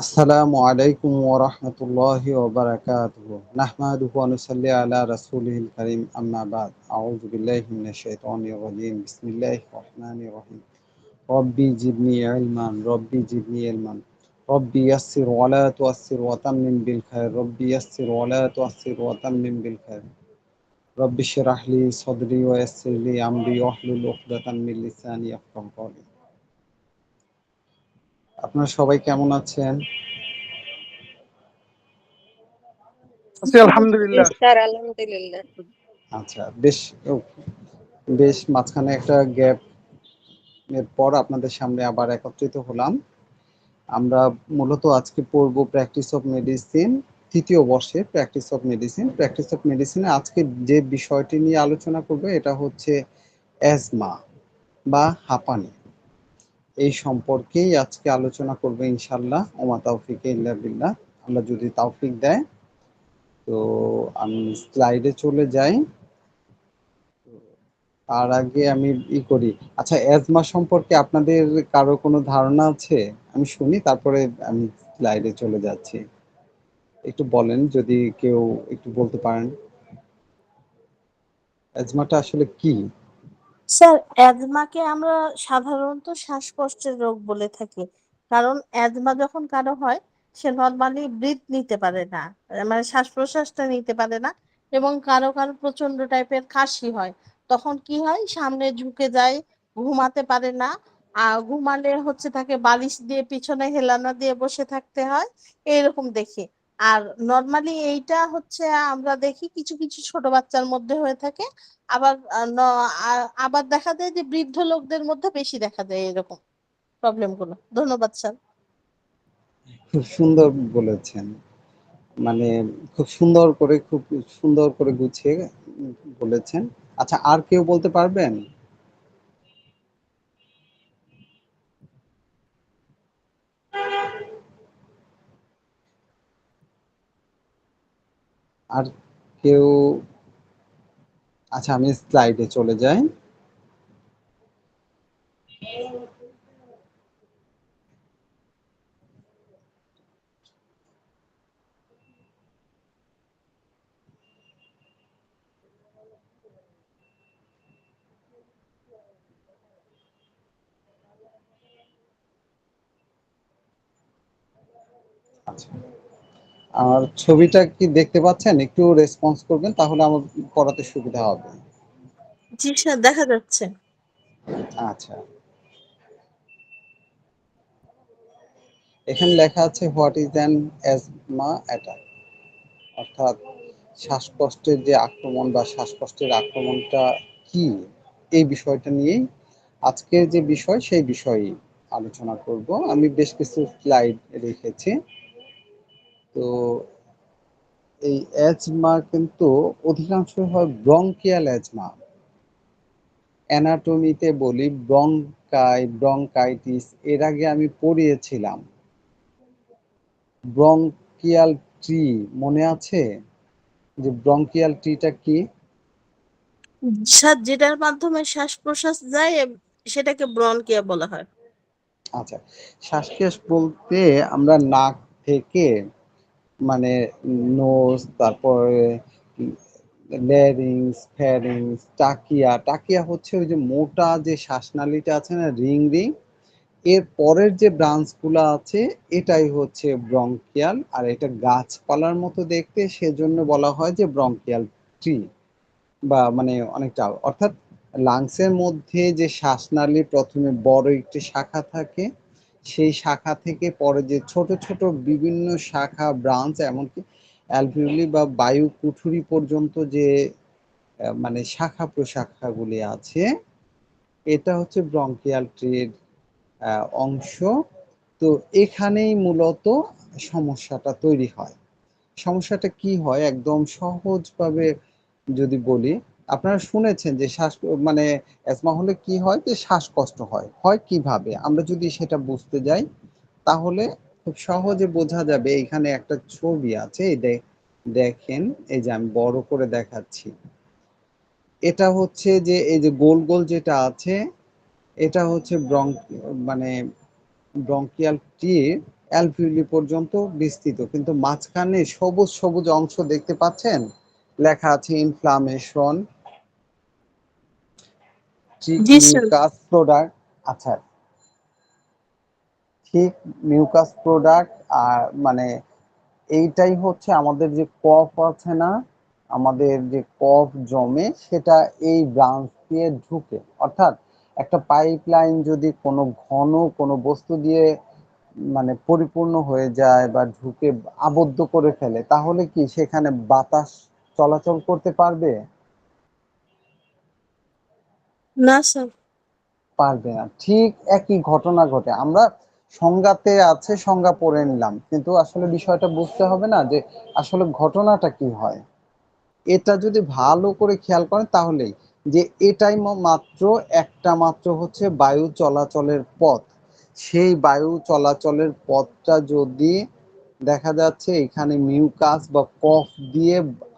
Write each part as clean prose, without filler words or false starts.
আসসালামু আলাইকুম ওয়া রাহমাতুল্লাহি ওয়া বারাকাতুহু। নাহমাদুহু ওয়া নুসাল্লি আলা রাসূলিহিল কারীম, আম্মা বা'দ। আউযু বিল্লাহি মিনাশ শাইতানির রাজীম। বিসমিল্লাহির রহমানির রহিম। রব্বি জিদনি ইলমান, রব্বি জিদনি ইলমান। রব্বি ইয়াসসির ওয়া লা তু'আসসির ওয়া তাম্মিম বিল খায়র। রব্বি ইয়াসসির ওয়া লা তু'আসসির ওয়া তাম্মিম বিল খায়র। রব্বি ইশরাহ লি সাদরি ওয়া ইয়াসসির লি আমরি ওয়াহলুল উকদাতাম মিন লিসানি ইয়াফকাহু কওলি। আপনারা সবাই কেমন আছেন? আছি আলহামদুলিল্লাহ। স্যার আলহামদুলিল্লাহ। আচ্ছা, বেশ মাঝখানে একটা গ্যাপ এর পর আপনাদের সামনে আবার একত্রিত হলাম। আমরা মূলত আজকে পড়ব প্র্যাকটিস অফ মেডিসিন, তৃতীয় বর্ষে practice of medicine. Practice of মেডিসিনে আজকে যে বিষয়টি নিয়ে আলোচনা করব এটা হচ্ছে অ্যাজমা বা হাঁপানি। এই সম্পর্কেই আজকে আলোচনা করব ইনশাআল্লাহ। ওমা তাওফিকে ইল্লা বিল্লাহ। আল্লাহ যদি তৌফিক দেয়। তো আমি স্লাইডে চলে যাই। তার আগে আমি করি। আচ্ছা, অ্যাজমা সম্পর্কে আপনাদের কারো কোনো ধারণা আছে? আমি শুনি, তারপরে আমি স্লাইডে চলে যাচ্ছি। একটু বলেন যদি কেউ একটু বলতে পারেন। অ্যাজমাটা আসলে কি? স্যার, অ্যাজমাকে আমরা সাধারণত শ্বাসকষ্টের রোগ বলে থাকি। কারণ অ্যাজমা যখন কারো হয়, সে নরমালি ব্রিথ নিতে পারে না, মানে শ্বাস প্রশ্বাসটা নিতে পারে না। এবং কারো কারো প্রচন্ড টাইপের কাশি হয়। তখন কি হয়, সামনে ঝুঁকে যায়, ঘুমাতে পারে না। আর ঘুমালে হচ্ছে তাকে বালিশ দিয়ে পিছনে হেলানো দিয়ে বসে থাকতে হয়, এইরকম দেখি। আর নরমালি এইটা হচ্ছে আমরা দেখি কিছু কিছু ছোট বাচ্চার মধ্যে হয়ে থাকে। আবার আবার দেখা যায় যে বৃদ্ধ লোকদের মধ্যে বেশি দেখা যায় এরকম প্রবলেম গুলো। ধন্যবাদ স্যার। খুব সুন্দর বলেছেন। মানে খুব সুন্দর করে গুছিয়ে বলেছেন। আচ্ছা, আর কেউ বলতে পারবেন? আর কেউ? আচ্ছা, আমি স্লাইডে চলে যাই। আচ্ছা, আর ছবিটা কি দেখতে পাচ্ছেন? একটু রেসপন্স করবেন, তাহলে আমার পড়াতে সুবিধা হবে। জি স্যার, দেখা যাচ্ছে। আচ্ছা, এখানে লেখা আছে what is an asthma attack, অর্থাৎ শ্বাসকষ্টের যে আক্রমণ বা শ্বাসকষ্টের আক্রমণটা কি, এই বিষয়টা নিয়েই আজকের যে বিষয় সেই বিষয়েই আলোচনা করব। আমি বেশ কিছু স্লাইড রেখেছি। তো এই অ্যাজমা কিন্তু অধিকাংশ হয় ব্রঙ্কিয়াল অ্যাজমা। অ্যানাটমিতে বলি ব্রঙ্কাইটিস, এর আগে আমি পড়িয়েছিলাম। ব্রঙ্কিয়াল ট্রি মনে আছে? যে ব্রঙ্কিয়াল ট্রিটা কি? স্যার, যেটার মাধ্যমে শ্বাস প্রশ্বাস যায় সেটাকে ব্রনকিয়া বলা হয়। আচ্ছা, শ্বাসক্রিয়া বলতে আমরা নাক থেকে, মানে নোজ, তারপরে ল্যারিংস, ফ্যারিংস, টাকিয়া হচ্ছে ওই যে মোটা যে শ্বাসনালীটা আছে না, রিং রিং, এর পরের যে ব্রাঞ্চগুলো আছে এটাই হচ্ছে ব্রঙ্কিয়াল। আর এটা গাছপালার মতো দেখতে, সেজন্য বলা হয় যে ব্রঙ্কিয়াল ট্রি, বা মানে অনেকটা, অর্থাৎ লাংসের মধ্যে যে শ্বাসনালী প্রথমে বড় একটি শাখা থাকে, সেই শাখা থেকে পরে যে ছোট ছোট বিভিন্ন শাখা, ব্রাঞ্চ, এমনকি অ্যালভিওলি বা বায়ু কুঠুরি পর্যন্ত যে মানে শাখা প্রশাখাগুলি আছে, এটা হচ্ছে ব্রঙ্কিয়াল ট্রির অংশ। তো এখানেই মূলত সমস্যাটা তৈরি হয়। সমস্যাটা কি হয় একদম সহজভাবে যদি বলি, আপনারা শুনেছেন যে মানে অ্যাজমা হলে কি হয়, যে শ্বাসকষ্ট হয়। হয় কিভাবে, আমরা যদি সেটা বুঝতে যাই তাহলে খুব সহজে বোঝা যাবে। এখানে একটা ছবি আছে, দেখেন, এই যে আমি বড় করে দেখাচ্ছি। এটা হচ্ছে যে এই যে গোল গোল যেটা আছে, এটা হচ্ছে মানে ব্রঙ্কিয়াল টির অ্যালভিওলি পর্যন্ত বিস্তৃত, কিন্তু মাঝখানে সবুজ সবুজ অংশ দেখতে পাচ্ছেন, লেখা আছে ইনফ্লামেশন, ঠিক জি স্যার। Mucus product. আচ্ছা, ঠিক মিউকাস প্রোডাক্ট। আর মানে এইটাই হচ্ছে আমাদের যে কফ আছে না, আমাদের যে কফ জমে সেটা এই ব্রাঞ্চ দিয়ে ঢুকে। অর্থাৎ একটা পাইপ লাইন যদি কোনো ঘন কোনো বস্তু দিয়ে মানে পরিপূর্ণ হয়ে যায় বা ঢুকে আবদ্ধ করে ফেলে, তাহলে কি সেখানে বাতাস চলাচল করতে পারবে? না স্যার। পারবে না। ঠিক একই ঘটনা ঘটে। আমরা সংজ্ঞাতে আছে, সংজ্ঞা পড়ে নিলাম, কিন্তু আসলে বিষয়টা বুঝতে হবে না যে আসলে ঘটনাটা কি হয়। এটা যদি ভালো করে খেয়াল করেন তাহলেই, যে এটাই মাত্র একটা মাত্র হচ্ছে বায়ু চলাচলের পথ। সেই বায়ু চলাচলের পথটা যদি দেখা যাচ্ছে এখানে মিউকাস বা কফ দিয়ে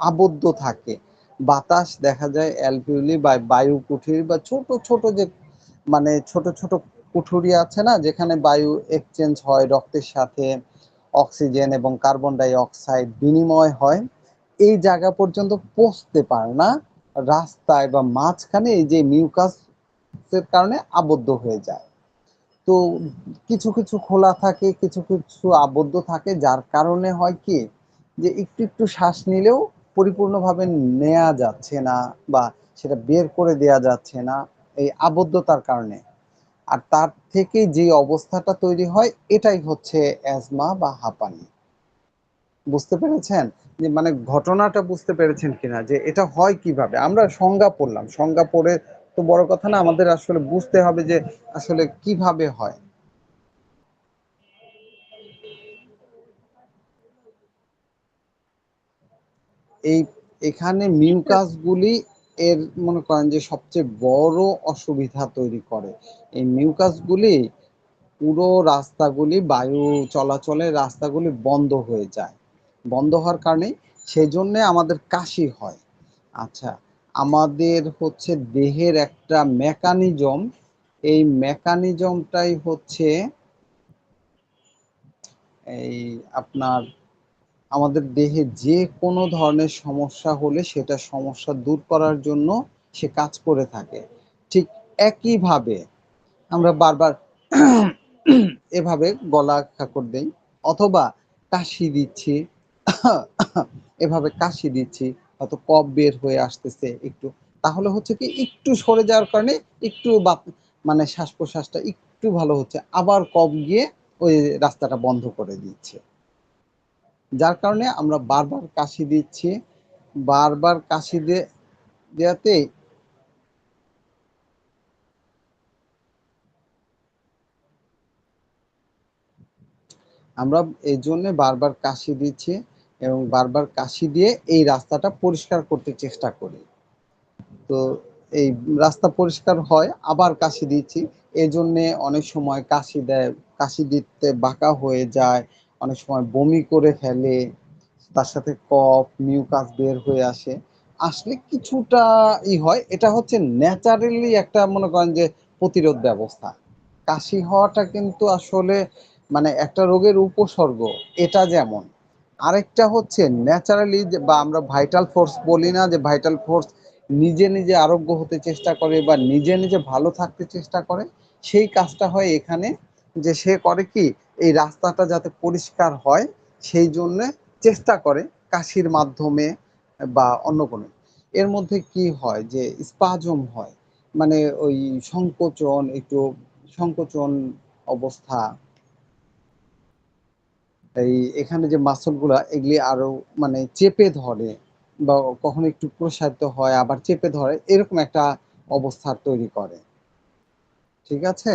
আবদ্ধ থাকে, বাতাস দেখা যায় অ্যালভিওলি বা বায়ু কুঠির বা ছোট ছোট যে মানে ছোট ছোট কুঠুরি আছে না, যেখানে বায়ু এক্সচেঞ্জ হয়, রক্তের সাথে অক্সিজেন এবং কার্বন ডাই অক্সাইড বিনিময় হয়, এই জায়গা পর্যন্ত পৌঁছতে পারে না। রাস্তায় বা মাঝখানে এই যে মিউকাসের কারণে আবদ্ধ হয়ে যায়। তো কিছু কিছু খোলা থাকে, কিছু কিছু আবদ্ধ থাকে, যার কারণে হয় কি যে একটু একটু শ্বাস নিলেও পরিপূর্ণভাবে নেওয়া যাচ্ছে না বা সেটা বের করে দেয়া যাচ্ছে না, এই আবদ্ধতার কারণে। আর তার থেকে যে অবস্থাটা তৈরি হয় এটাই হচ্ছে অ্যাজমা বা হাঁপানি। বুঝতে পেরেছেন? যে মানে ঘটনাটা বুঝতে পেরেছেন কিনা, যে এটা হয় কিভাবে? আমরা সংজ্ঞা পড়লাম, সংজ্ঞা পড়ে তো বড় কথা না, আমাদের আসলে বুঝতে হবে যে আসলে কিভাবে হয়। এই এখানে মিউকাস গুলি এর মনে করেন যে সবচেয়ে বড় অসুবিধা তৈরি করে। এই মিউকাস গুলি পুরো রাস্তাগুলি, বায়ু চলাচলের রাস্তাগুলি বন্ধ হয়ে যায়। বন্ধ হওয়ার কারণে সেজন্য আমাদের কাশি হয়। আচ্ছা, আমাদের হচ্ছে দেহের একটা মেকানিজম, এই মেকানিজমটাই হচ্ছে এই আপনার আমাদের দেহে যে কোনো ধরনের সমস্যা হলে সেটা সমস্যা দূর করার জন্য সে কাজ করে থাকে। ঠিক একইভাবে আমরা বারবার এভাবে গলা খাকর দেই, অথবা কাশি দিচ্ছি, এভাবে কাশি দিচ্ছি, হয়তো কফ বের হয়ে আসতেছে একটু, তাহলে হচ্ছে কি একটু সরে যাওয়ার কারণে একটু মানে শ্বাস প্রশ্বাসটা একটু ভালো হচ্ছে, আবার কফ গিয়ে ওই রাস্তাটা বন্ধ করে দিচ্ছে। যার কারণে আমরা বারবার কাশি দিচ্ছি, বারবার কাশি দেওয়াতে আমরা এই জন্য বারবার কাশি দিচ্ছি এবং বারবার কাশি দিয়ে এই রাস্তাটা পরিষ্কার করতে চেষ্টা করি। তো এই রাস্তা পরিষ্কার হয়, আবার কাশি দিচ্ছি। এজন্যে অনেক সময় কাশি দেয়, কাশি দিতে বাঁকা হয়ে যায়, অনেক সময় বমি করে ফেলে, তার সাথে কফ, মিউকাস বের হয়ে আসে। আসলে কিছুটা হয়, এটা হচ্ছে ন্যাচারালি একটা মনে করেন যে প্রতিরোধ ব্যবস্থা। কাশি হওয়াটা কিন্তু আসলে মানে একটা রোগের উপসর্গ, এটা যেমন। আরেকটা হচ্ছে ন্যাচারালি বা আমরা ভাইটাল ফোর্স বলি না, যে ভাইটাল ফোর্স নিজে নিজে আরোগ্য হতে চেষ্টা করে বা নিজে নিজে ভালো থাকতে চেষ্টা করে, সেই কাজটা হয় এখানে। যে সে করে কি, এই রাস্তাটা যাতে পরিষ্কার হয় সেই জন্যে চেষ্টা করে কাশির মাধ্যমে বা অন্য কোনো। এর মধ্যে কি হয় যে স্পাজম হয়, মানে ওই সংকোচন, একটু সংকোচন অবস্থা, এই এখানে যে মাসল গুলা এগুলি আরো মানে চেপে ধরে, বা কখনো একটু প্রসারিত হয় আবার চেপে ধরে, এরকম একটা অবস্থা তৈরি করে। ঠিক আছে?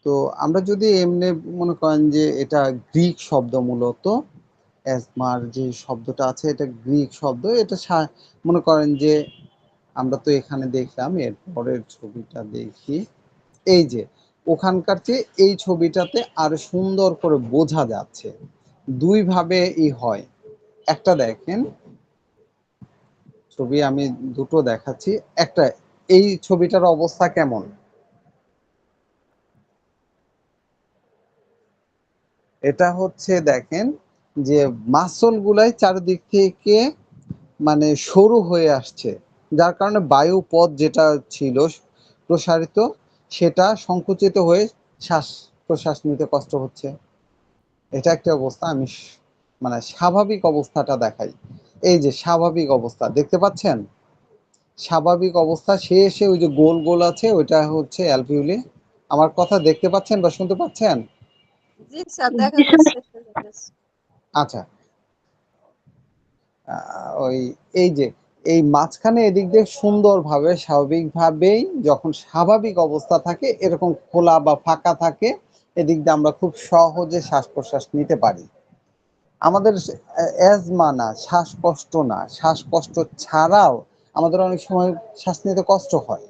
তো আমরা যদি এমনি মনে করেন যে এটা গ্রিক শব্দ, মূলত অ্যাজমার যে শব্দটা আছে এটা গ্রিক শব্দ। এটা মনে করেন যে আমরা তো এখানে দেখলাম, এর পরের ছবিটা দেখি। এই যে ওখানকার চেয়ে এই ছবিটাতে আরো সুন্দর করে বোঝা যাচ্ছে। দুই ভাবে হয়। একটা দেখেন, ছবি আমি দুটো দেখাচ্ছি। একটা, এই ছবিটার অবস্থা কেমন? এটা হচ্ছে দেখেন যে মাসল গুলাই চারিদিক থেকে মানে সরু হয়ে আসছে, যার কারণে বায়ু পথ যেটা ছিল প্রসারিত সেটা সংকুচিত হয়ে শ্বাস প্রশ্বাস নিতে কষ্ট হচ্ছে। এটা একটা অবস্থা। আমি মানে স্বাভাবিক অবস্থাটা দেখাই। এই যে স্বাভাবিক অবস্থা দেখতে পাচ্ছেন, স্বাভাবিক অবস্থা শেষে ওই যে গোল গোল আছে ওইটা হচ্ছে অ্যালভিউলি। আমার কথা দেখতে পাচ্ছেন বা শুনতে পাচ্ছেন? জি স্যার, দেখা যাচ্ছে, শোনা যাচ্ছে। আচ্ছা, ওই এই যে এই মাঝখানে এদিক দিয়ে সুন্দরভাবে স্বাভাবিকভাবেই যখন স্বাভাবিক অবস্থা থাকে এরকম খোলা বা ফাঁকা থাকে, এদিক দিয়ে আমরা খুব সহজে শ্বাস প্রশ্বাস নিতে পারি। আমাদের অ্যাজমা না, শ্বাসকষ্ট না, শ্বাসকষ্ট ছাড়াও আমাদের অনেক সময় শ্বাস নিতে কষ্ট হয়।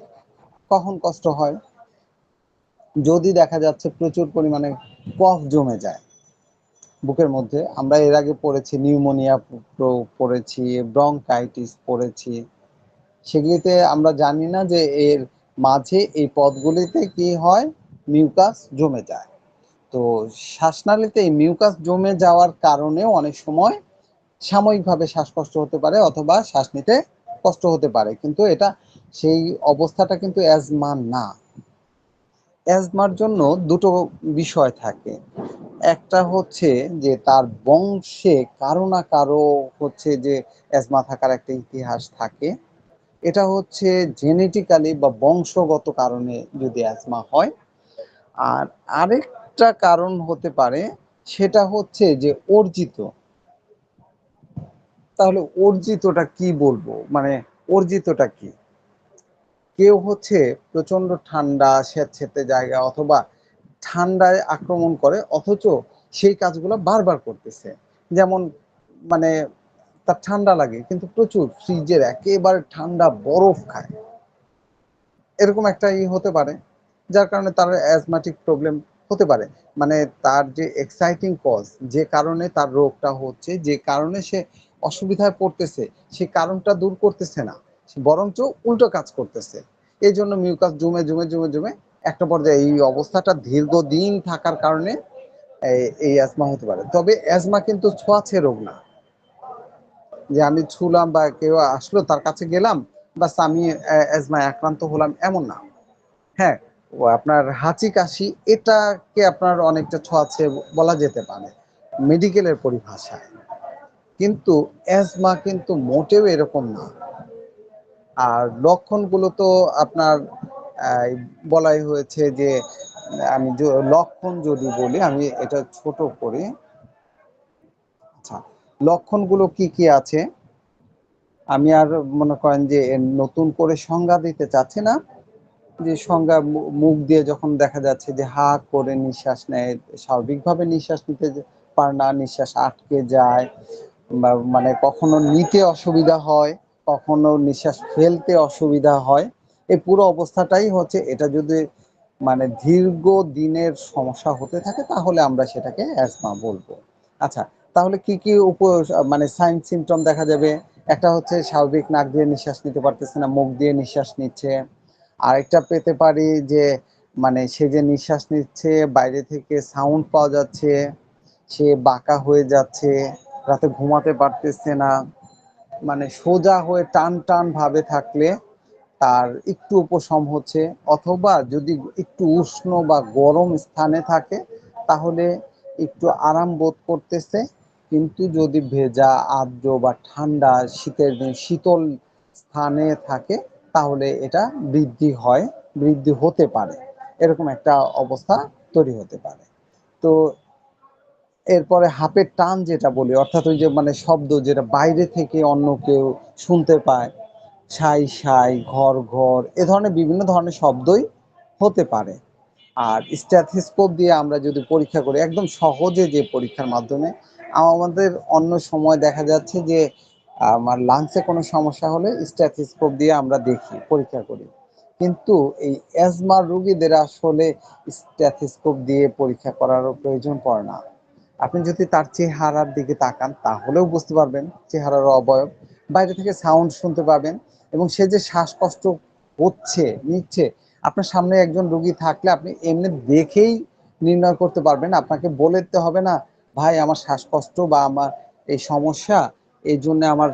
কখন কষ্ট হয়? যদি দেখা যাচ্ছে প্রচুর পরিমাণে কফ জমে যায় বুকের মধ্যে। আমরা এর আগে পড়েছি নিউমোনিয়া পড়েছি, ব্রঙ্কাইটিস পড়েছি। সেগুলিতে আমরা জানি না যে এর মাঝে এই পথগুলিতে কি হয়, মিউকাস জমে যায়। তো শ্বাসনালীতে এই মিউকাস জমে যাওয়ার কারণেও অনেক সময় সাময়িকভাবে শ্বাসকষ্ট হতে পারে অথবা শ্বাস নিতে কষ্ট হতে পারে, কিন্তু এটা সেই অবস্থাটা কিন্তু অ্যাজমা না। অ্যাজমার জন্য দুটো বিষয় থাকে। একটা হচ্ছে যে তার বংশে কারো না কারো হচ্ছে যে অ্যাজমা থাকার একটা ইতিহাস থাকে। এটা হচ্ছে জেনেটিক্যালি বা বংশগত কারণে যদি অ্যাজমা হয়। আর আরেকটা কারণ হতে পারে, সেটা হচ্ছে যে অর্জিত। তাহলে অর্জিতটা কি বলবো, মানে অর্জিতটা কি? কেউ হচ্ছে প্রচন্ড ঠান্ডা স্যাঁতসেঁতে জায়গা অথবা ঠান্ডায় আক্রমণ করে অথচ সেই কাজগুলো বারবার করতেছে। যেমন মানে তার ঠান্ডা লাগে কিন্তু প্রচুর ফ্রিজের একেবারে ঠান্ডা বরফ খায়, এরকম একটা হতে পারে, যার কারণে তার অ্যাজমাটিক প্রবলেম হতে পারে। মানে তার যে এক্সাইটিং কজ, যে কারণে তার রোগটা হচ্ছে, যে কারণে সে অসুবিধায় পড়তেছে, সেই কারণটা দূর করতেছে না, বরঞ্চ উল্টো কাজ করতেছে। এই জন্য মিউকাস জমে জমে জমে জমে একটা পর্যায়ে এই অবস্থাটা দীর্ঘদিন থাকার কারণে এই অ্যাজমা হতে পারে। তবে অ্যাজমা কিন্তু ছোঁয়াচে রোগ না, যে আমি ছুলাম বা কেউ আসলো তার কাছে গেলাম বাস আমি অ্যাজমায় আক্রান্ত হলাম, এমন না। হ্যাঁ, ও আপনার হাঁচি কাশি এটাকে আপনার অনেকটা ছোঁয়াচে বলা যেতে পারে মেডিকেলের পরিভাষায়, কিন্তু অ্যাজমা কিন্তু মোটেও এরকম না। আর লক্ষণগুলো তো আপনার বলাই হয়েছে যে আমি লক্ষণ যদি বলি, আমি এটা ছোট করে, আচ্ছা লক্ষণগুলো কি কি আছে আমি আর মনে করেন যে নতুন করে সংজ্ঞা দিতে চাচ্ছি না। যে সংজ্ঞা মুখ দিয়ে যখন দেখা যাচ্ছে যে হা করে নিঃশ্বাস নেয়, স্বাভাবিকভাবে নিঃশ্বাস নিতে পারে না, নিঃশ্বাস আটকে যায়, বা মানে কখনো নিতে অসুবিধা হয়, কখনো নিঃশ্বাস ফেলতে অসুবিধা হয়, এই পুরো অবস্থাটাই হচ্ছে, এটা যদি মানে দীর্ঘ দিনের সমস্যা হতে থাকে তাহলে আমরা সেটাকে অ্যাজমা বলবো। আচ্ছা, তাহলে কি কি মানে সাইন সিমটম দেখা যাবে? একটা হচ্ছে স্বাভাবিক নাক দিয়ে নিঃশ্বাস নিতে পারতেছে না, মুখ দিয়ে নিঃশ্বাস নিচ্ছে। আরেকটা পেতে পারি যে মানে সে যে নিঃশ্বাস নিচ্ছে বাইরে থেকে সাউন্ড পাওয়া যাচ্ছে, সে বাঁকা হয়ে যাচ্ছে, রাতে ঘুমাতে পারতেছে না, মানে সোজা হয়ে টান টান ভাবে থাকলে তার একটু উপশম হচ্ছে, অথবা যদি একটু উষ্ণ বা গরম স্থানে থাকে তাহলে একটু আরাম বোধ করতেছে, কিন্তু যদি ভেজা আর্দ্র বা ঠান্ডা শীতের দিন শীতল স্থানে থাকে তাহলে এটা বৃদ্ধি হয়, বৃদ্ধি হতে পারে, এরকম একটা অবস্থা তৈরি হতে পারে। তো এরপরে হাপের টান যেটা বলি, অর্থাৎ ওই যে মানে শব্দ যেটা বাইরে থেকে অন্য কেউ শুনতে পায়, সাই সাই ঘর ঘর এ ধরনের বিভিন্ন ধরনের শব্দই হতে পারে। আর স্ট্যাথোস্কোপ দিয়ে আমরা যদি পরীক্ষা করি একদম সহজে, যে পরীক্ষার মাধ্যমে আমাদের অন্য সময় দেখা যাচ্ছে যে আমার লাংসে কোনো সমস্যা হলে স্ট্যাথোস্কোপ দিয়ে আমরা দেখি, পরীক্ষা করি, কিন্তু এই অ্যাজমা রোগীদের আসলে স্ট্যাথোস্কোপ দিয়ে পরীক্ষা করারও প্রয়োজন পড়ে না। আপনি যদি তার চেহারার দিকে তাকান তাহলেও বুঝতে পারবেন চেহারার অবয়ব, বাইরে থেকে সাউন্ড শুনতে পাবেন, এবং সে যে শ্বাসকষ্ট হচ্ছে নিচ্ছে, আপনার সামনে একজন রোগী থাকলে আপনি এমনি দেখেই নির্ণয় করতে পারবেন। আপনাকে বলে দিতে হবে না, ভাই আমার শ্বাসকষ্ট বা আমার এই সমস্যা, এই জন্য আমার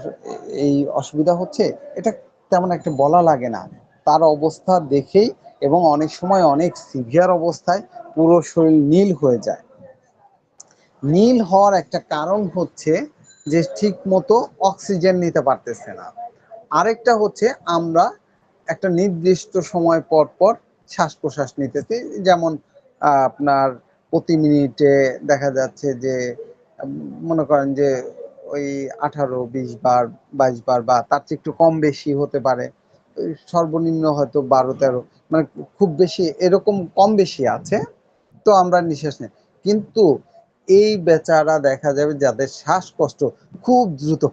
এই অসুবিধা হচ্ছে, এটা তেমন একটা বলা লাগে না। তার অবস্থা দেখেই, এবং অনেক সময় অনেক সিভিয়ার অবস্থায় পুরো শরীর নীল হয়ে যায়। নীল হওয়ার একটা কারণ হচ্ছে যে ঠিক মতো অক্সিজেন নিতে পারতেছে না। আরেকটা হচ্ছে আমরা একটা নির্দিষ্ট সময় পর পর শ্বাস প্রশ্বাস নিতেছি, যেমন আপনার প্রতি মিনিটে দেখা যাচ্ছে যে মনে করেন যে ওই 18-20 বার 22 বার বা তার চেয়ে একটু কম বেশি হতে পারে, ওই সর্বনিম্ন হয়তো 12-13, মানে খুব বেশি এরকম কম বেশি আছে। তো আমরা নিঃশ্বাস নিই, কিন্তু এই বেচারা দেখা যাবে যাদের শ্বাসকষ্ট, খুব দ্রুত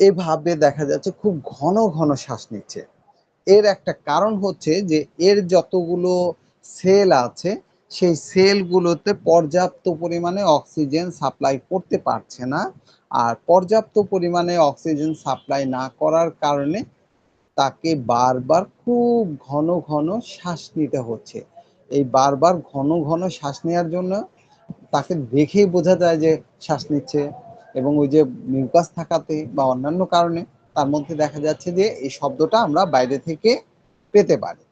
এভাবে দেখা যাচ্ছে খুব ঘন ঘন শ্বাস নিচ্ছে। এর একটা কারণ হচ্ছে যে এর যতগুলো সেল আছে সেই সেলগুলোতে পর্যাপ্ত পরিমাণে অক্সিজেন সাপ্লাই করতে পারছে না। আর পর্যাপ্ত পরিমাণে অক্সিজেন সাপ্লাই না করার কারণে তাকে বারবার খুব ঘন ঘন শ্বাস নিতে হচ্ছে। এই বারবার ঘন ঘন শ্বাস নেওয়ার জন্য তাকে দেখেই বোঝা যায় যে শ্বাস নিচ্ছে, এবং ওই যে মিউকাস থাকাতে বা অন্যান্য কারণে তার মধ্যে দেখা যাচ্ছে যে এই শব্দটা আমরা বাইরে থেকে পেতে পারি।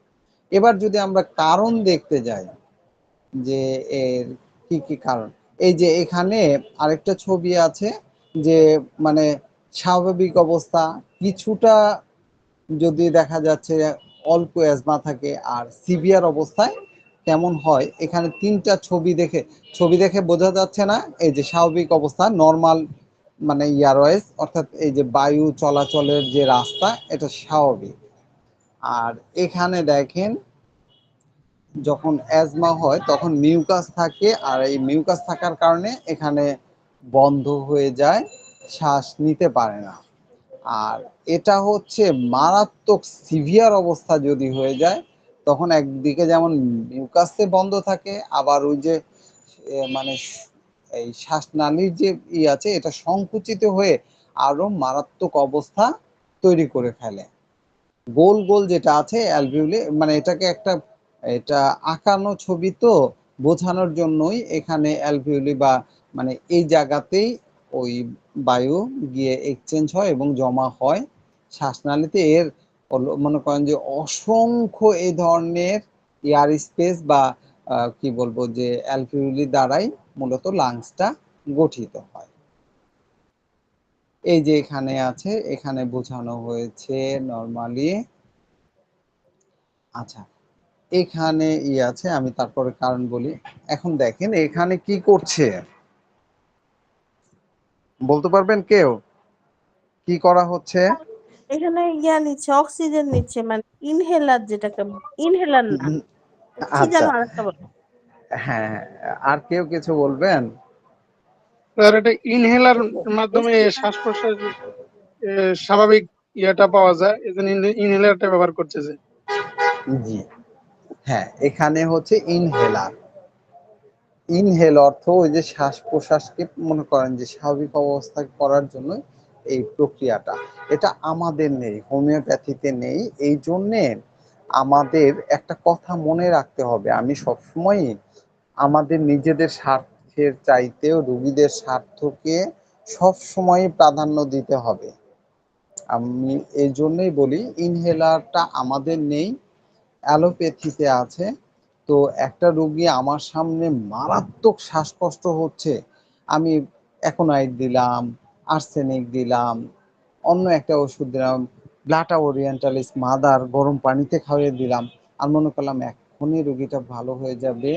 এবার যদি আমরা কারণ দেখতে যাই যে এর কি কি কারণ, এই যে এখানে আরেকটা ছবি আছে যে মানে স্বাভাবিক অবস্থা কিছুটা যদি দেখা যাচ্ছে অল্প অ্যাজমা থাকে, আর সিভিয়ার অবস্থায় কেমন হয়, এখানে 3টা ছবি দেখে বোঝা যাচ্ছে না, এই যে স্বাভাবিক অবস্থা নর্মাল মানে এয়ারওয়েজ, অর্থাৎ এই যে বায়ু চলাচলের যে রাস্তা এটা স্বাভাবিক। আর এখানে দেখেন যখন অ্যাজমা হয় তখন মিউকাস থাকে, আর এই মিউকাস থাকার কারণে এখানে বন্ধ হয়ে যায়, শ্বাস নিতে পারে না। আর এটা হচ্ছে মারাত্মক সিভিয়ার অবস্থা যদি হয়ে যায়, তখন একদিকে যেমন মিউকাসে বন্ধ থাকে, আবার ওই যে মানে এই শ্বাসনালীর যে আছে এটা সংকুচিত হয়ে আরো মারাত্মক অবস্থা তৈরি করে ফেলে। গোল গোল যেটা আছে অ্যালভিউলি, মানে এটাকে একটা, এটা আঁকানো ছবি তো বোঝানোর জন্যই এখানে অ্যালভিউলি বা মানে এই জায়গাতেই ওই বায়ু গিয়ে এক্সচেঞ্জ হয় এবং জমা হয় শ্বাসনালীতে। এর মনে করেন যে অসংখ্য এই ধরনের এয়ার স্পেস বা কি বলবো যে অ্যালভিউলি দ্বারাই মূলত লাংসটা গঠিত হয়। এই যে এখানে আছে, এখানে বোঝানো হয়েছে নরমালি। আচ্ছা, এখানে আছে, আমি তারপরে কারণ বলি। এখন দেখেন এখানে কি করছে বলতে পারবেন কেউ, কি করা হচ্ছে? এখানে নিচ্ছে, অক্সিজেন নিচ্ছে, মানে ইনহেলার, যেটাকে ইনহেলার না, কি আচ্ছা, যেন আরেকটা বলে। হ্যাঁ, আর কেউ কিছু বলবেন? স্যার এটা ইনহেলার মাধ্যমে শ্বাস প্রশ্বাস স্বাভাবিক ইয়েটা পাওয়া যায়, এজন্য ইনহেলারটা ব্যবহার করতেছে। জি, হ্যাঁ, এখানে হচ্ছে ইনহেলার। ইনহেল অর্থ ওই যে শ্বাস প্রশ্বাসকে মনে করেন যে স্বাভাবিক অবস্থায় করার জন্য এই প্রক্রিয়াটা, এটা আমাদের নেই, হোমিওপ্যাথিতে নেই। এই জন্যে আমাদের একটা কথা মনে রাখতে হবে, আমি সবসময়ই আমাদের নিজেদের স্বার্থের চাইতেও রোগীদের স্বার্থকে সবসময় প্রাধান্য দিতে হবে। আমি এই জন্যই বলি ইনহেলারটা আমাদের নেই, অ্যালোপ্যাথিতে আছে। তো একটা রোগী আমার সামনে মারাত্মক শ্বাসকষ্ট হচ্ছে, আমি অ্যাকোনাইট দিলাম, আর্সেনিক দিলাম, অন্য একটা ওষুধ দিলাম, ব্লাটা ওরিয়েন্টালিস মাদার গরম পানিতে খাইয়ে দিলাম, আর মনে করলাম এখনই রোগীটা ভালো হয়ে যাবে।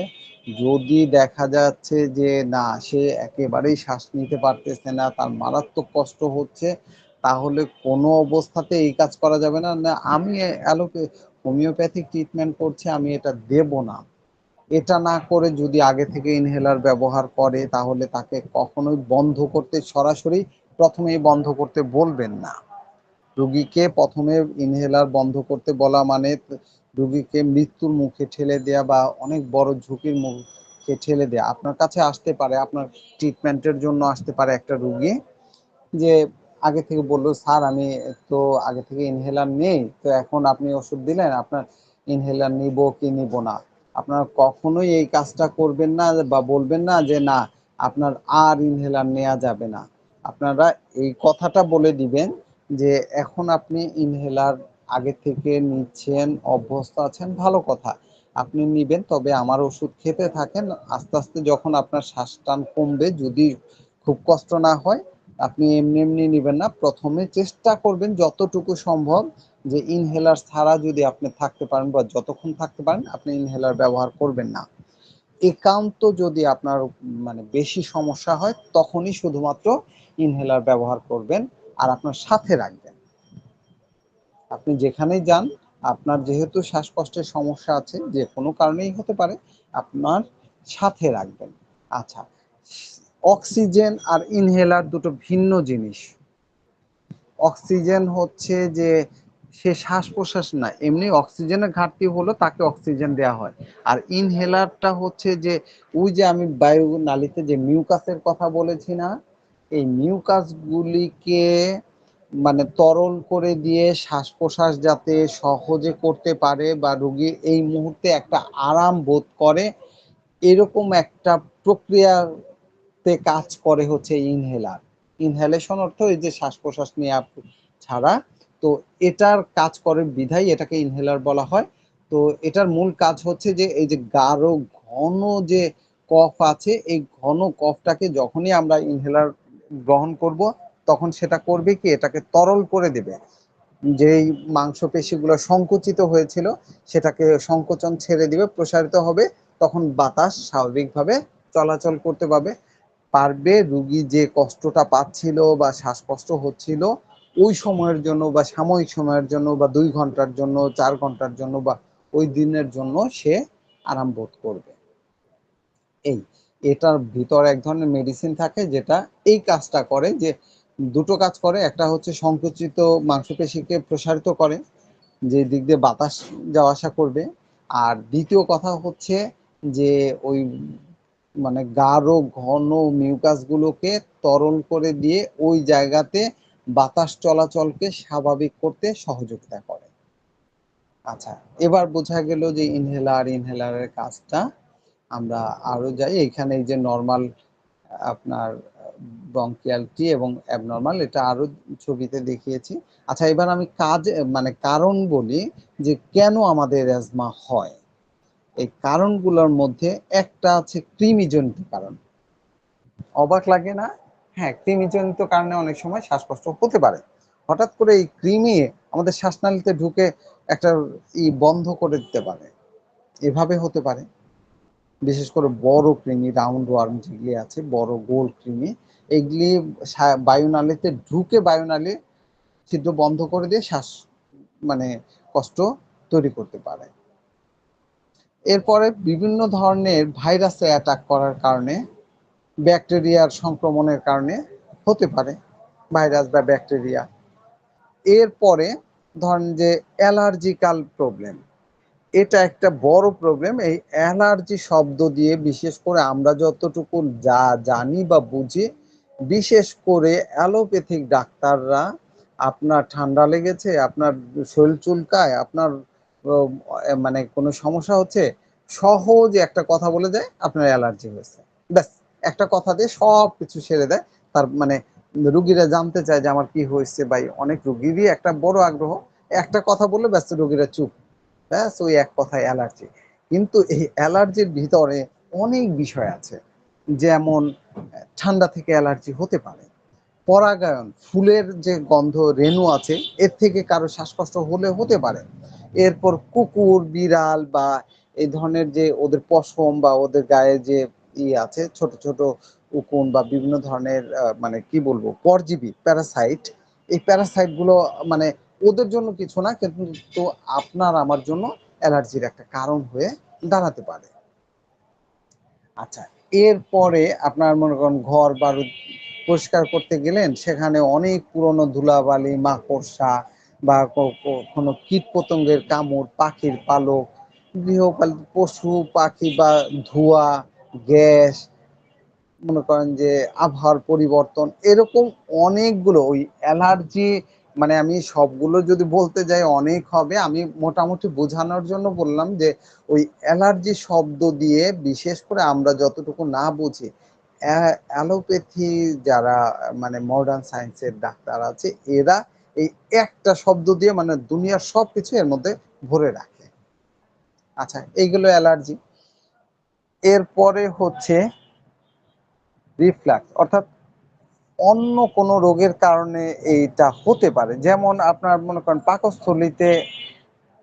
যদি দেখা যাচ্ছে যে না, সে একেবারেই শ্বাস নিতে পারতেছে না, তার মারাত্মক কষ্ট হচ্ছে, তাহলে কোনো অবস্থাতে এই কাজ করা যাবে না। না, আমি হোমিওপ্যাথিক ট্রিটমেন্ট করছি, আমি এটা দেব না। এটা না করে যদি আগে থেকে ইনহেলার ব্যবহার করে, তাহলে তাকে কখনোই বন্ধ করতে, সরাসরি প্রথমেই বন্ধ করতে বলবেন না। রোগীকে প্রথমে ইনহেলার বন্ধ করতে বলা মানে রোগীকে মৃত্যুর মুখে ঠেলে দেয়া বা অনেক বড় ঝুঁকির মুখে ঠেলে দেয়া। আপনার কাছে আসতে পারে, আপনার ট্রিটমেন্টের জন্য আসতে পারে একটা রোগী, যে আগে থেকে বললো স্যার আমি তো আগে থেকে ইনহেলার নেই, তো এখন আপনি ওষুধ দিলেন, আপনার ইনহেলার নিব কি নিব না। আপনারা কখনোই এই কাজটা করবেন না বা বলবেন না যে না আপনার আর ইনহেলার নেওয়া যাবে না। আপনারা এই কথাটা বলে দিবেন যে এখন আপনি ইনহেলার আগে থেকে নিচ্ছেন, অভ্যস্ত আছেন, ভালো কথা। আপনি নিবেন, তবে আমার ওষুধ খেতে থাকেন। আস্তে আস্তে যখন আপনার শ্বাস টান কমবে, যদি খুব কষ্ট না হয়, আপনি এমনি এমনি নিবেন না। প্রথমে চেষ্টা করবেন যতটুকু সম্ভব যে ইনহেলার ছাড়া যদি আপনি থাকতে পারেন বা যতক্ষণ থাকতে পারেন আপনি ইনহেলার ব্যবহার করবেন না। একান্ত যদি আপনার মানে বেশি সমস্যা হয় তখনই শুধুমাত্র ইনহেলার ব্যবহার করবেন, আর আপনার সাথে রাখবেন। আপনি যেখানেই যান, আপনার যেহেতু শ্বাসকষ্টের সমস্যা আছে, যে কোনো কারণেই হতে পারে, আপনার সাথে রাখবেন। আচ্ছা, অক্সিজেন আর ইনহেলার দুটো ভিন্ন জিনিস। অক্সিজেন হচ্ছে যে সে শ্বাস প্রশ্বাস না, এমনি অক্সিজেনের ঘাটতি হলো তাকে অক্সিজেন দেওয়া হয়। আর ইনহেলারটা হচ্ছে যে ওই যে আমি বায়ু নালীতে যে মিউকাসের কথা বলেছি না, এই মিউকাস গুলিকে মানে তরল করে দিয়ে শ্বাস প্রশ্বাস যাতে সহজে করতে পারে বা রোগী এই মুহূর্তে একটা আরাম বোধ করে, এরকম একটা প্রক্রিয়াতে কাজ করে হচ্ছে ইনহেলার। ইনহেলেশন অর্থ এই যে শ্বাস প্রশ্বাস নেওয়া ছাড়া, তো এটার কাজ করে বিধায় এটাকে ইনহেলার বলা হয়। তো এটার মূল কাজ হচ্ছে যে এই যে গাঢ় ঘন যে কফ আছে, এই ঘন কফটাকে যখনই আমরা ইনহেলার গ্রহণ করব তখন সেটা করবে কি, এটাকে তরল করে দেবে। যেই মাংসপেশিগুলো সংকুচিত হয়েছিল সেটাকে সংকোচন ছেড়ে দিবে, প্রসারিত হবে, তখন বাতাস স্বাভাবিকভাবে চলাচল করতে পারবে। রুগী যে কষ্টটা পাচ্ছিল বা শ্বাসকষ্ট হচ্ছিল ওই সময়ের জন্য বা সাময়িক সময়ের জন্য বা 2 ঘন্টার জন্য, 4 ঘন্টার জন্য বা ওই দিনের জন্য সে আরাম বোধ করবে। এই এটার ভিতর এক ধরনের মেডিসিন থাকে যেটা এই কাজটা করে, যে দুটো কাজ করে। একটা হচ্ছে সংকুচিত মাংসপেশিকে প্রসারিত করে, যে দিক দিয়ে বাতাস যাওয়া আসা করবে। আর দ্বিতীয় কথা হচ্ছে যে ওই মানে গাঢ় ঘন মিউকাস গুলোকে তরল করে দিয়ে ওই জায়গাতে বাতাস চলাচলকে স্বাভাবিক করতে সহযোগিতা করে। আচ্ছা, এবার বোঝা গেল যে ইনহেলারের কাজটা। আমরা আরো যাই, এখানে এই যে নর্মাল আপনার ব্রঙ্কিয়ালটি এবং অ্যাবনর্মাল, এটা আরো ছবিতে দেখিয়েছি। আচ্ছা, এবার আমি মানে কারণ বলি যে কেন আমাদের অ্যাজমা হয়। এই কারণগুলোর মধ্যে একটা আছে কৃমিজনিত কারণ। অবাক লাগে না? হ্যাঁ, কৃমিজনিত কারণে অনেক সময় শ্বাসকষ্ট হতে পারে। হঠাৎ করে এই কৃমি আমাদের শ্বাসনালীতে ঢুকে একটা বন্ধ করে দিতে পারে, এভাবে হতে পারে। বিশেষ করে বড় কৃমি, রাউন্ড ওয়ার্ম যেগুলি আছে, বড় গোল কৃমি, এগুলি বায়ুনালীতে ঢুকে বায়ুনালী ছিদ্র বন্ধ করে দিয়ে শ্বাস মানে কষ্ট তৈরি করতে পারে। এরপরে বিভিন্ন ধরনের ভাইরাসে অ্যাটাক করার কারণে, ব্যাকটেরিয়ার সংক্রমণের কারণে হতে পারে, ভাইরাস বা ব্যাকটেরিয়া। এরপরে ধরেন যে অ্যালার্জিক্যাল প্রবলেম, এটা একটা বড় প্রবলেম। এই অ্যালার্জি শব্দ দিয়ে বিশেষ করে আমরা যতটুকু যা জানি বা বুঝি, বিশেষ করে অ্যালোপ্যাথিক ডাক্তাররা আপনার ঠান্ডা লেগেছে, আপনার শরীর চুলকায়, আপনার মানে কোনো সমস্যা হচ্ছে, সহজ একটা কথা বলে দেয় আপনার অ্যালার্জি হয়েছে, ব্যাস একটা কথা দিয়ে সব কিছু সেরে দেয়। তার মানে রুগীরা জানতে চায় যে আমার কি হয়েছে, ভাই অনেক রুগীরই একটা বড় আগ্রহ, একটা কথা বললে ব্যস্ত রুগীরা চুপ, ব্যাস ওই এক কথায় অ্যালার্জি। কিন্তু এই অ্যালার্জির ভিতরে অনেক বিষয় আছে, যেমন ঠান্ডা থেকে অ্যালার্জি হতে পারে, পরাগায়ন, ফুলের যে গন্ধ রেণু আছে এর থেকে কারো শ্বাসকষ্ট হলে হতে পারে। এরপর কুকুর, বিড়াল বা এই ধরনের যে ওদের পশম বা ওদের গায়ে যে আছে ছোট ছোট উকুন বা বিভিন্ন ধরনের মানে কি বলবো পরজীবী, প্যারাসাইট, এই প্যারাসাইট গুলো মানে ওদের জন্য কিছু না, কিন্তু তো আপনার আমার জন্য অ্যালার্জির একটা কারণ হয়ে দাঁড়াতে পারে। আচ্ছা, এরপরে আপনার মনে করেন ঘর বাড়ি পরিষ্কার করতে গেলেন, সেখানে অনেক পুরনো ধুলাবালি, মাকড়সা বা কোনো কীট পতঙ্গের কামড়, পাখির পালক, গৃহপালিত পশু পাখি বা ধোঁয়া, গ্যাস, মনে করেন যে আবহাওয়ার পরিবর্তন, এরকম অনেকগুলো ওই অ্যালার্জি মানে আমি সবগুলো যদি বলতে যাই অনেক হবে, আমি মোটামুটি বোঝানোর জন্য বললাম যে ওই অ্যালার্জি শব্দ দিয়ে বিশেষ করে আমরা যতটুকু না বুঝি, অ্যালোপ্যাথি যারা মানে মডার্ন সায়েন্সের ডাক্তার আছে, এরা এই একটা শব্দ দিয়ে মানে দুনিয়ার সবকিছু এর মধ্যে ভরে রাখে। আচ্ছা, এইগুলো অ্যালার্জি। এরপরে হচ্ছে রিফ্লাক্স, অর্থাৎ অন্য কোনো রোগের কারণে এইটা হতে পারে। যেমন আপনার মনে করেন পাকস্থলীতে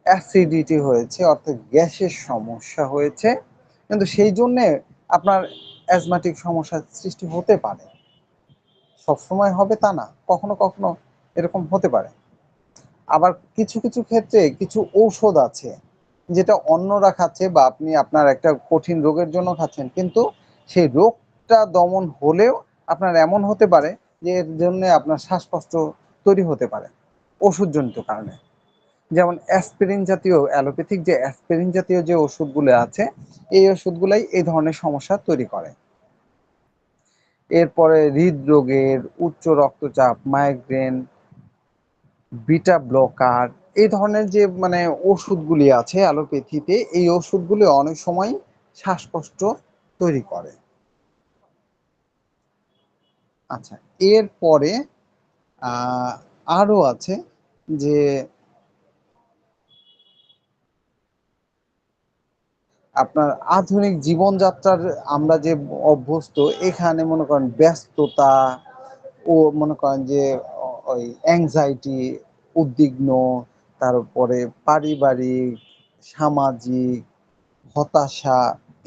অ্যাসিডিটি হয়েছে, অর্থাৎ গ্যাসের সমস্যা হয়েছে, কিন্তু সেই জন্যে আপনার অ্যাজমাটিক সমস্যার সৃষ্টি হতে পারে। সবসময় হবে তা না, কখনো কখনো এরকম হতে পারে। আবার কিছু কিছু ক্ষেত্রে কিছু ঔষধ আছে যেটা অন্যরা খাচ্ছে বা আপনি আপনার একটা কঠিন রোগের জন্য খাচ্ছেন, কিন্তু সেই রোগটা দমন হলেও আপনার এমন হতে পারে যে এর জন্য আপনার শ্বাসকষ্ট তৈরি হতে পারে ওষুধজনিত কারণে। যেমন অ্যাসপিরিন জাতীয়, অ্যালোপ্যাথিক যে অ্যাসপিরিন জাতীয় যে ওষুধগুলো আছে, এই ওষুধগুলাই এই ধরনের সমস্যা তৈরি করে। এরপরে হৃদরোগের, উচ্চ রক্তচাপ, মাইগ্রেন, বিটা ব্লকার, এই ধরনের যে মানে ওষুধগুলি আছে অ্যালোপ্যাথিতে, এই ওষুধগুলি অনেক সময় শ্বাসকষ্ট তৈরি করে। আচ্ছা, এরপরে আরো আছে যে আপনার আধুনিক জীবনযাত্রার আমরা যে অভ্যস্ত, এখানে মনে করেন ব্যস্ততা ও মনে করেন যে ওই অ্যাংজাইটি, উদ্বিগ্ন, তারপরে পারিবারিক, সামাজিক, হতাশা,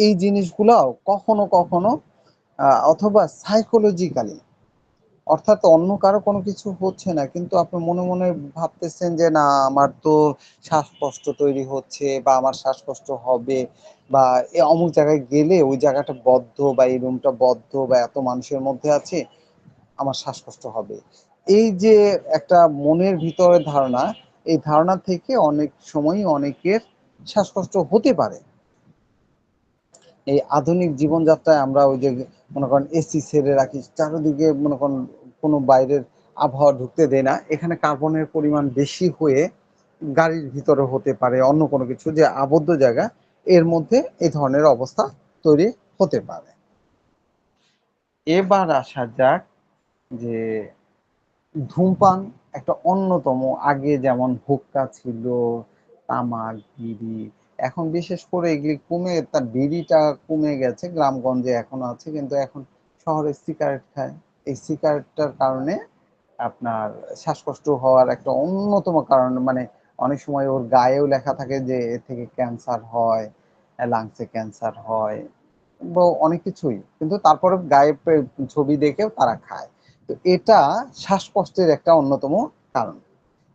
এই জিনিসগুলাও কখনো কখনো অথবা সাইকোলজিক্যালি, অর্থাৎ অন্য কারো কোনো কিছু হচ্ছে না, কিন্তু আপনি মনে মনে ভাবতেছেন যে না আমার তো শ্বাসকষ্ট তৈরি হচ্ছে বা আমার শ্বাসকষ্ট হবে, বা অমুক জায়গায় গেলে ওই জায়গাটা বদ্ধ বা এই রুমটা বদ্ধ বা এত মানুষের মধ্যে আছে, আমার শ্বাসকষ্ট হবে। এই যে একটা মনের ভিতরে ধারণা, এই ধারণা থেকে অনেক সময় অনেকের শ্বাসকষ্ট হতে পারে। এই আধুনিক জীবনযাত্রায় আমরা ওই যে মনে করেন এসি ছেড়ে রাখি, চারিদিকে মনে করেন কোনো বাইরের আবহাওয়া ঢুকতে দেয় না, এখানে কার্বনের পরিমাণ বেশি হয়ে গাড়ির ভিতরে হতে পারে, অন্য কোনো কিছু যে আবদ্ধ জায়গা, এর মধ্যে এই ধরনের অবস্থা তৈরি হতে পারে। এবার আসা যাক যে ধূমপান একটা অন্যতম, আগে যেমন হুক্কা ছিল, তামাক, বিড়ি, এখন বিশেষ করে এগুলি কমে, তার বিড়িটা কমে গেছে, গ্রামগঞ্জে এখনো আছে, কিন্তু এখন শহরে সিগারেট খায়। এই সিগারেটটার কারণে আপনার শ্বাসকষ্ট হওয়ার একটা অন্যতম কারণ, মানে অনেক সময় ওর গায়েও লেখা থাকে যে এ থেকে ক্যান্সার হয়, লাংসে ক্যান্সার হয় বা অনেক কিছুই, কিন্তু তারপরে গায়ে ছবি দেখেও তারা খায়। তো এটা শ্বাসকষ্টের একটা অন্যতম কারণ।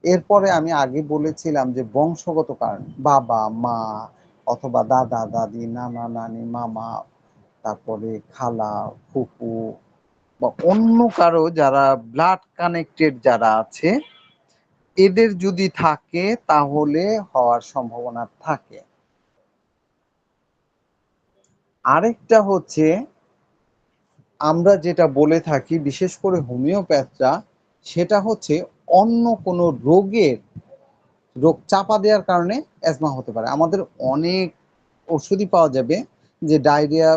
এরপরে আমি আগে বলেছিলাম যে বংশগত কারণ, বাবা মা অথবা দাদা দাদি, নানা নানি, মামা, তারপরে খালা, ফুপু বা অন্য কারো যারা ব্লাড কানেক্টেড যারা আছে, এদের যদি থাকে তাহলে হওয়ার সম্ভাবনা থাকে। আরেকটা হচ্ছে আমরা যেটা বলে থাকি বিশেষ করে হোমিওপ্যাথরা, সেটা হচ্ছে অন্য কোনো রোগ চাপা দেওয়ার কারণে অ্যাজমা হতে পারে। আমাদের অনেক ওষুধই পাওয়া যাবে যে ডায়রিয়া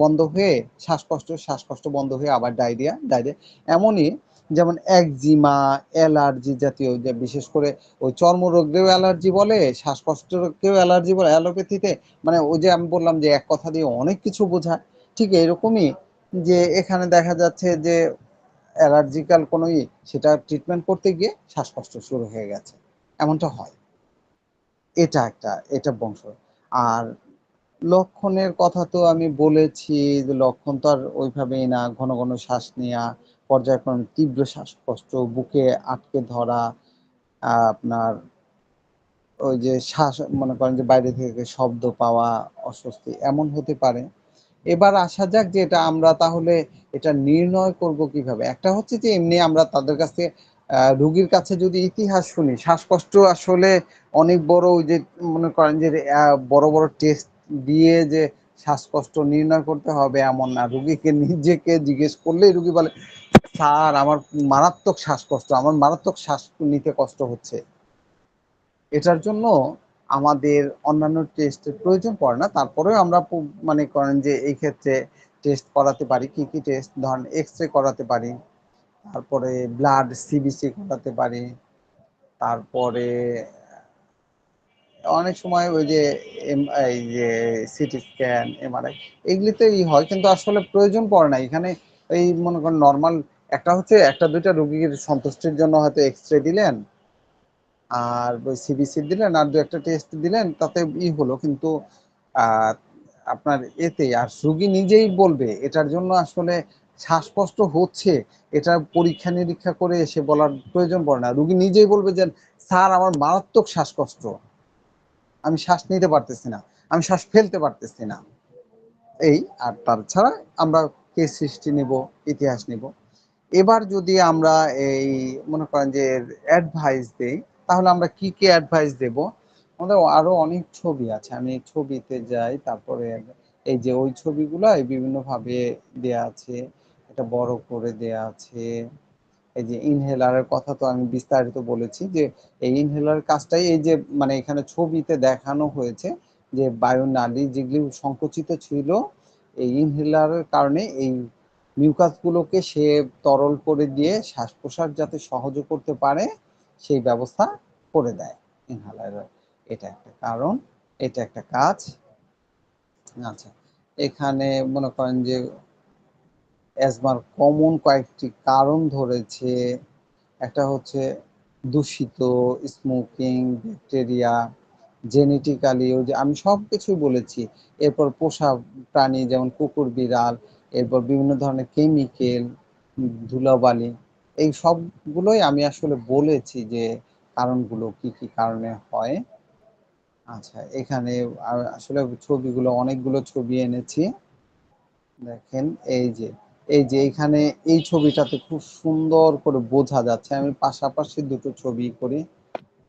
বন্ধ হয়ে শ্বাসকষ্ট, শ্বাসকষ্ট বন্ধ হয়ে আবার ডায়রিয়া, ডায়রিয়া এমনই, যেমন একজিমা, অ্যালার্জি জাতীয়, যে বিশেষ করে ওই চর্মরোগেও অ্যালার্জি বলে, শ্বাসকষ্টকেও অ্যালার্জি বলে অ্যালোপ্যাথিতে। মানে ওই যে আমি বললাম যে এক কথা দিয়ে অনেক কিছু বোঝায়, ঠিক এরকমই যে এখানে দেখা যাচ্ছে যে অ্যালার্জিক্যাল কোনো সেটা ট্রিটমেন্ট করতে গিয়ে শ্বাসকষ্ট শুরু হয়ে গেছে, এমনটা হয়। এটা বংশ। আর লক্ষণের কথা তো আমি বলেছি যে লক্ষণ তো আর ওইভাবেই না, ঘন ঘন শ্বাস নেওয়া, পর্যায়ক্রমে তীব্র শ্বাসকষ্ট, বুকে আটকে ধরা, আপনার ওই যে শ্বাস মনে করেন যে বাইরে থেকে শব্দ পাওয়া, অস্বস্তি, এমন হতে পারে। এবার আসা যাক যে এটা আমরা তাহলে এটা নির্ণয় করব কিভাবে। একটা হচ্ছে যে এমনি আমরা তাদের কাছে রুগীর কাছে যদি ইতিহাস শুনি, শ্বাসকষ্ট আসলে অনেক বড় ওই যে মনে করেন যে বড় বড় টেস্ট দিয়ে যে শ্বাসকষ্ট নির্ণয় করতে হবে এমন না, রুগীকে নিজেকে জিজ্ঞেস করলেই রুগী বলে স্যার আমার মারাত্মক শ্বাসকষ্ট, আমার মারাত্মক শ্বাস নিতে কষ্ট হচ্ছে, এটার জন্য আমাদের অন্যান্য টেস্টের প্রয়োজন পড়ে না, তারপরেও আমরা মানে করেন যে এই ক্ষেত্রে টেস্ট করাতে পারি। কি কি টেস্ট? ধরেন এক্স রে করাতে পারি, তারপরে ব্লাড সিবিসি করাতে পারি, তারপরে অনেক সময় ওই যে এই যে সিটি স্ক্যান, এমআরআই, এগুলিতেই হয়, কিন্তু আসলে প্রয়োজন পড়ে না এখানে। এই মনে করেন নর্মাল একটা হচ্ছে একটা দুইটা রোগীর সন্তুষ্টির জন্য হয়তো এক্স রে দিলেন আর ওই সিবিসি দিলেন আর দু একটা টেস্ট দিলেন, তাতে হলো। কিন্তু আহ, আপনার এতে আর রোগী নিজেই বলবে এটার জন্য আসলে শ্বাসকষ্ট হচ্ছে, এটা পরীক্ষা নিরীক্ষা করে এসে বলার প্রয়োজন পড়ে না। রোগী নিজেই বলবে যে স্যার আমার মারাত্মক শ্বাসকষ্ট, আমি শ্বাস নিতে পারতেছি না, আমি শ্বাস ফেলতে পারতেছি না। এই আর তাছাড়া আমরা কেস হিস্ট্রি নিব, ইতিহাস নিব। এবার যদি আমরা এই মনে করেন যে অ্যাডভাইস দেই, তাহলে আমরা কি কি অ্যাডভাইস দেব? আমাদের আরো অনেক ছবি আছে, আমি ছবিতে যাই, তারপরে এই যে ওই ছবিগুলো বিভিন্ন ভাবে দেয়া আছে, এটা বড় করে দেয়া আছে। এই যে ইনহেলারের কথা তো আমি বিস্তারিত বলেছি, যে এই ইনহেলার কাজটাই এই যে মানে এখানে ছবিতে দেখানো হয়েছে যে বায়ুনালী যেগুলি সংকুচিত ছিল, এই ইনহেলারের কারণে এই মিউকাস গুলোকে সে তরল করে দিয়ে শ্বাস প্রশ্বাস যাতে সহজে করতে পারে সেই ব্যবস্থা করে দেয় ইনহেলারের। এটা একটা কারণ, এটা একটা কাজ। আচ্ছা, এখানে মনে করেন যে অ্যাজমার কমন কয়েকটি কারণ ধরেছে। একটা হচ্ছে দূষিত স্মোকিং, ব্যাকটেরিয়া, জেনেটিক্যালি, ওই যে আমি সব কিছুই বলেছি। এরপর পোষা প্রাণী যেমন কুকুর বিড়াল, এরপর বিভিন্ন ধরনের কেমিক্যাল, ধুলাবালি, এই সবগুলোই আমি আসলে বলেছি যে কারণগুলো কি কি কারণে হয়। আচ্ছা, এখানে আসলে ছবিগুলো অনেকগুলো ছবি এনেছি, দেখেন। এই যে এখানে এই ছবিটাতে খুব সুন্দর করে বোঝা যাচ্ছে, আমি পাশাপাশি দুটো ছবি করি,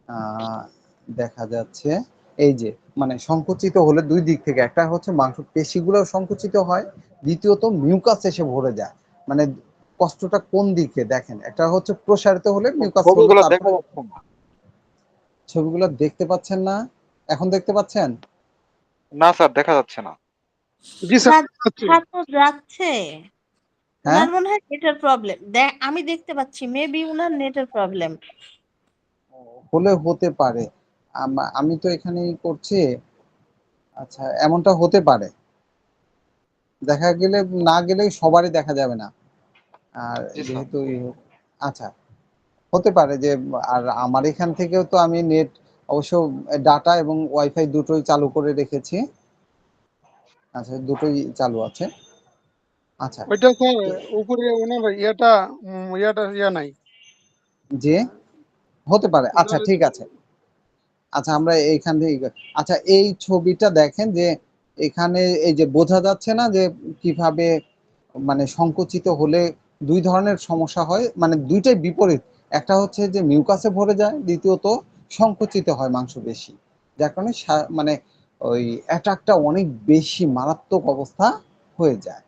আহ, দেখা যাচ্ছে। এই যে মানে সংকুচিত হলে দুই দিক থেকে, একটা হচ্ছে মাংস পেশিগুলো সংকুচিত হয়, দ্বিতীয়ত মিউকাস এসে ভরে যায়। মানে কষ্টটা কোন দিকে দেখেন, একটা হচ্ছে প্রসারিত হলে মিউকাস হলো, ছবিগুলো দেখা তারপরে যাচ্ছে না। ছবিগুলো দেখতে পাচ্ছেন না? এখন দেখতে পাচ্ছেন? না স্যার, দেখা যাচ্ছে না। জি স্যার, দেখা তো যাচ্ছে। হ্যাঁ, উনার মনে হয় নেটের প্রবলেম। আমি দেখতে পাচ্ছি, মেবি উনার নেটের প্রবলেম। হলে হতে পারে। আমি তো এখানেই করছি। আচ্ছা, এমনটা হতে পারে, দেখা গেলে না গেলে সবারই দেখা যাবে না। আর জি স্যার। যেহেতু আচ্ছা, হতে পারে যে, আর আমার এখান থেকেও তো আমি নেট অবশ্য ডাটা এবং ওয়াইফাই দুটোই চালু করে রেখেছি। আচ্ছা, দুটোই চালু আছে। আচ্ছা, ওইটা স্যার উপরে ওনার ইয়া নাই। যে হতে পারে। আচ্ছা, ওনার ঠিক আছে। আচ্ছা, আমরা এইখান থেকে আচ্ছা, এই ছবিটা দেখেন যে এখানে এই যে বোঝা যাচ্ছে না যে কিভাবে মানে সংকুচিত হলে দুই ধরনের সমস্যা হয়, মানে দুইটাই বিপরীত। একটা হচ্ছে যে মিউকাসে ভরে যায়, দ্বিতীয়ত সংকুচিত হয় মাংসপেশি, যার কারণে মানে ওই অ্যাটাকটা অনেক বেশি মারাত্মক অবস্থা হয়ে যায়।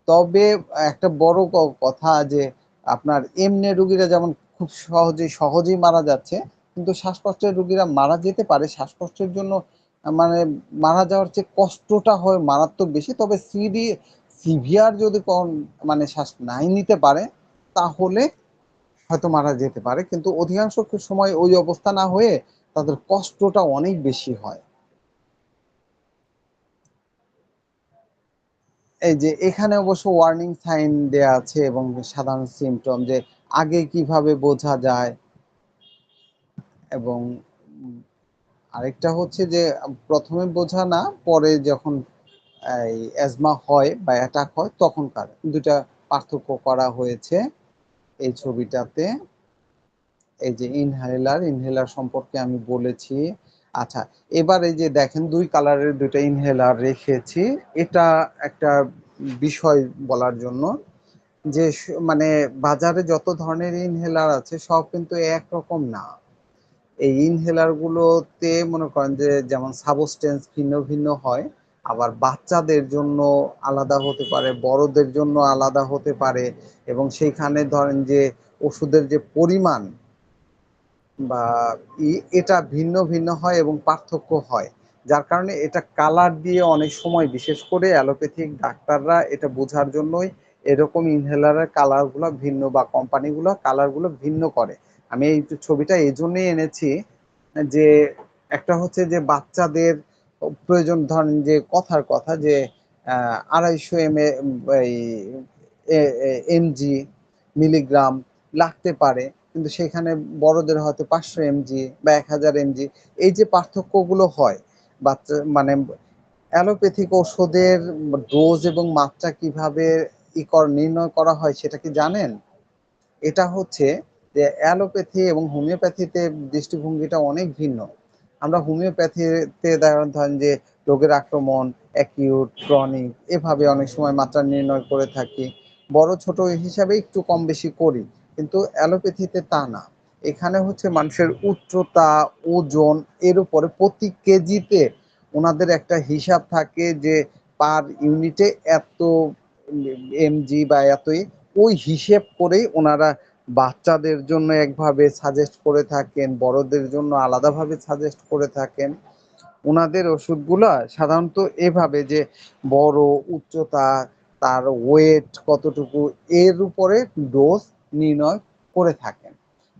তবে একটা বড় কথা যে আপনার এমনি রোগীরা যেমন খুব সহজেই মারা যাচ্ছে, কিন্তু শ্বাসকষ্টের রোগীরা মারা যেতে পারে। শ্বাসকষ্টের জন্য মানে মারা যাওয়ার চেয়ে কষ্টটা হয় মারাত্মক বেশি। তবে সিভিয়ার যদি মানে শ্বাস নাই নিতে পারে, তাহলে হয়তো মারা যেতে পারে, কিন্তু অধিকাংশ সময় ওই অবস্থা না হয়ে তাদের কষ্টটা অনেক বেশি হয়। এই যে এখানে অবশ্য ওয়ার্নিং সাইন দেয়া আছে এবং সাধারণ সিমটম, যে আগে কিভাবে বোঝা যায়। এবং আরেকটা হচ্ছে যে প্রথমে বোঝা না, পরে যখন এই অ্যাজমা হয় বা অ্যাটাক হয় তখনকার দুটা পার্থক্য করা হয়েছে এই ছবিটাতে। এই যে ইনহেলার সম্পর্কে আমি বলেছি। আচ্ছা, এবার এই যে দেখেন দুই কালারের দুইটা ইনহেলার রেখেছি, এটা একটা বিষয় বলার জন্য, যে মানে বাজারে যত ধরনের ইনহেলার আছে সব কিন্তু একরকম না। এই ইনহেলার গুলোতে মনে করেন যে যেমন সাবস্টেন্স ভিন্ন ভিন্ন হয়, আবার বাচ্চাদের জন্য আলাদা হতে পারে, বড়দের জন্য আলাদা হতে পারে, এবং সেইখানে ধরেন যে ওষুধের যে পরিমাণ বা এটা ভিন্ন ভিন্ন হয় এবং পার্থক্য হয়। যার কারণে এটা কালার দিয়ে অনেক সময়, বিশেষ করে অ্যালোপ্যাথিক ডাক্তাররা এটা বোঝার জন্যই এরকম ইনহেলারের কালারগুলো ভিন্ন, বা কোম্পানিগুলো কালারগুলো ভিন্ন করে। আমি এই ছবিটা এই জন্যই এনেছি যে একটা হচ্ছে যে বাচ্চাদের প্রয়োজন, ধরেন যে কথার কথা যে 250 এমজি মিলিগ্রাম লাগতে পারে, কিন্তু সেখানে বড়দের হয়তো 500 এমজি বা 1000 এমজি। এই যে পার্থক্যগুলো হয় বাচ্চা মানে অ্যালোপ্যাথিক ওষুধের ডোজ এবং মাত্রা কিভাবে নির্ণয় করা হয় সেটা কি জানেন? এটা হচ্ছে যে অ্যালোপ্যাথি এবং হোমিওপ্যাথিতে দৃষ্টিভঙ্গিটা অনেক ভিন্ন। আমরা হোমিওপ্যাথিতে ধরেন যে রোগের আক্রমণ, অ্যাকিউট, ক্রনিক এভাবে অনেক সময় মাত্রা নির্ণয় করে থাকি। বড় ছোট হিসাবে একটু কম বেশি করি। কিন্তু অ্যালোপ্যাথিতে তা না। এখানে হচ্ছে মানুষের উচ্চতা, ওজন এর উপরে প্রতি কেজিতে ওনাদের একটা হিসাব থাকে যে পার ইউনিটে এত এমজি বা এতই, ওই হিসেব করেই ওনারা বাচ্চাদের জন্য একভাবে সাজেস্ট করে থাকেন, বড়দের জন্য আলাদাভাবে সাজেস্ট করে থাকেন। ওনাদের ওষুধগুলা সাধারণত এভাবে যে বড়, উচ্চতা, তার ওয়েট কতটুকু এর উপরে ডোজ নির্ণয় করে থাকেন।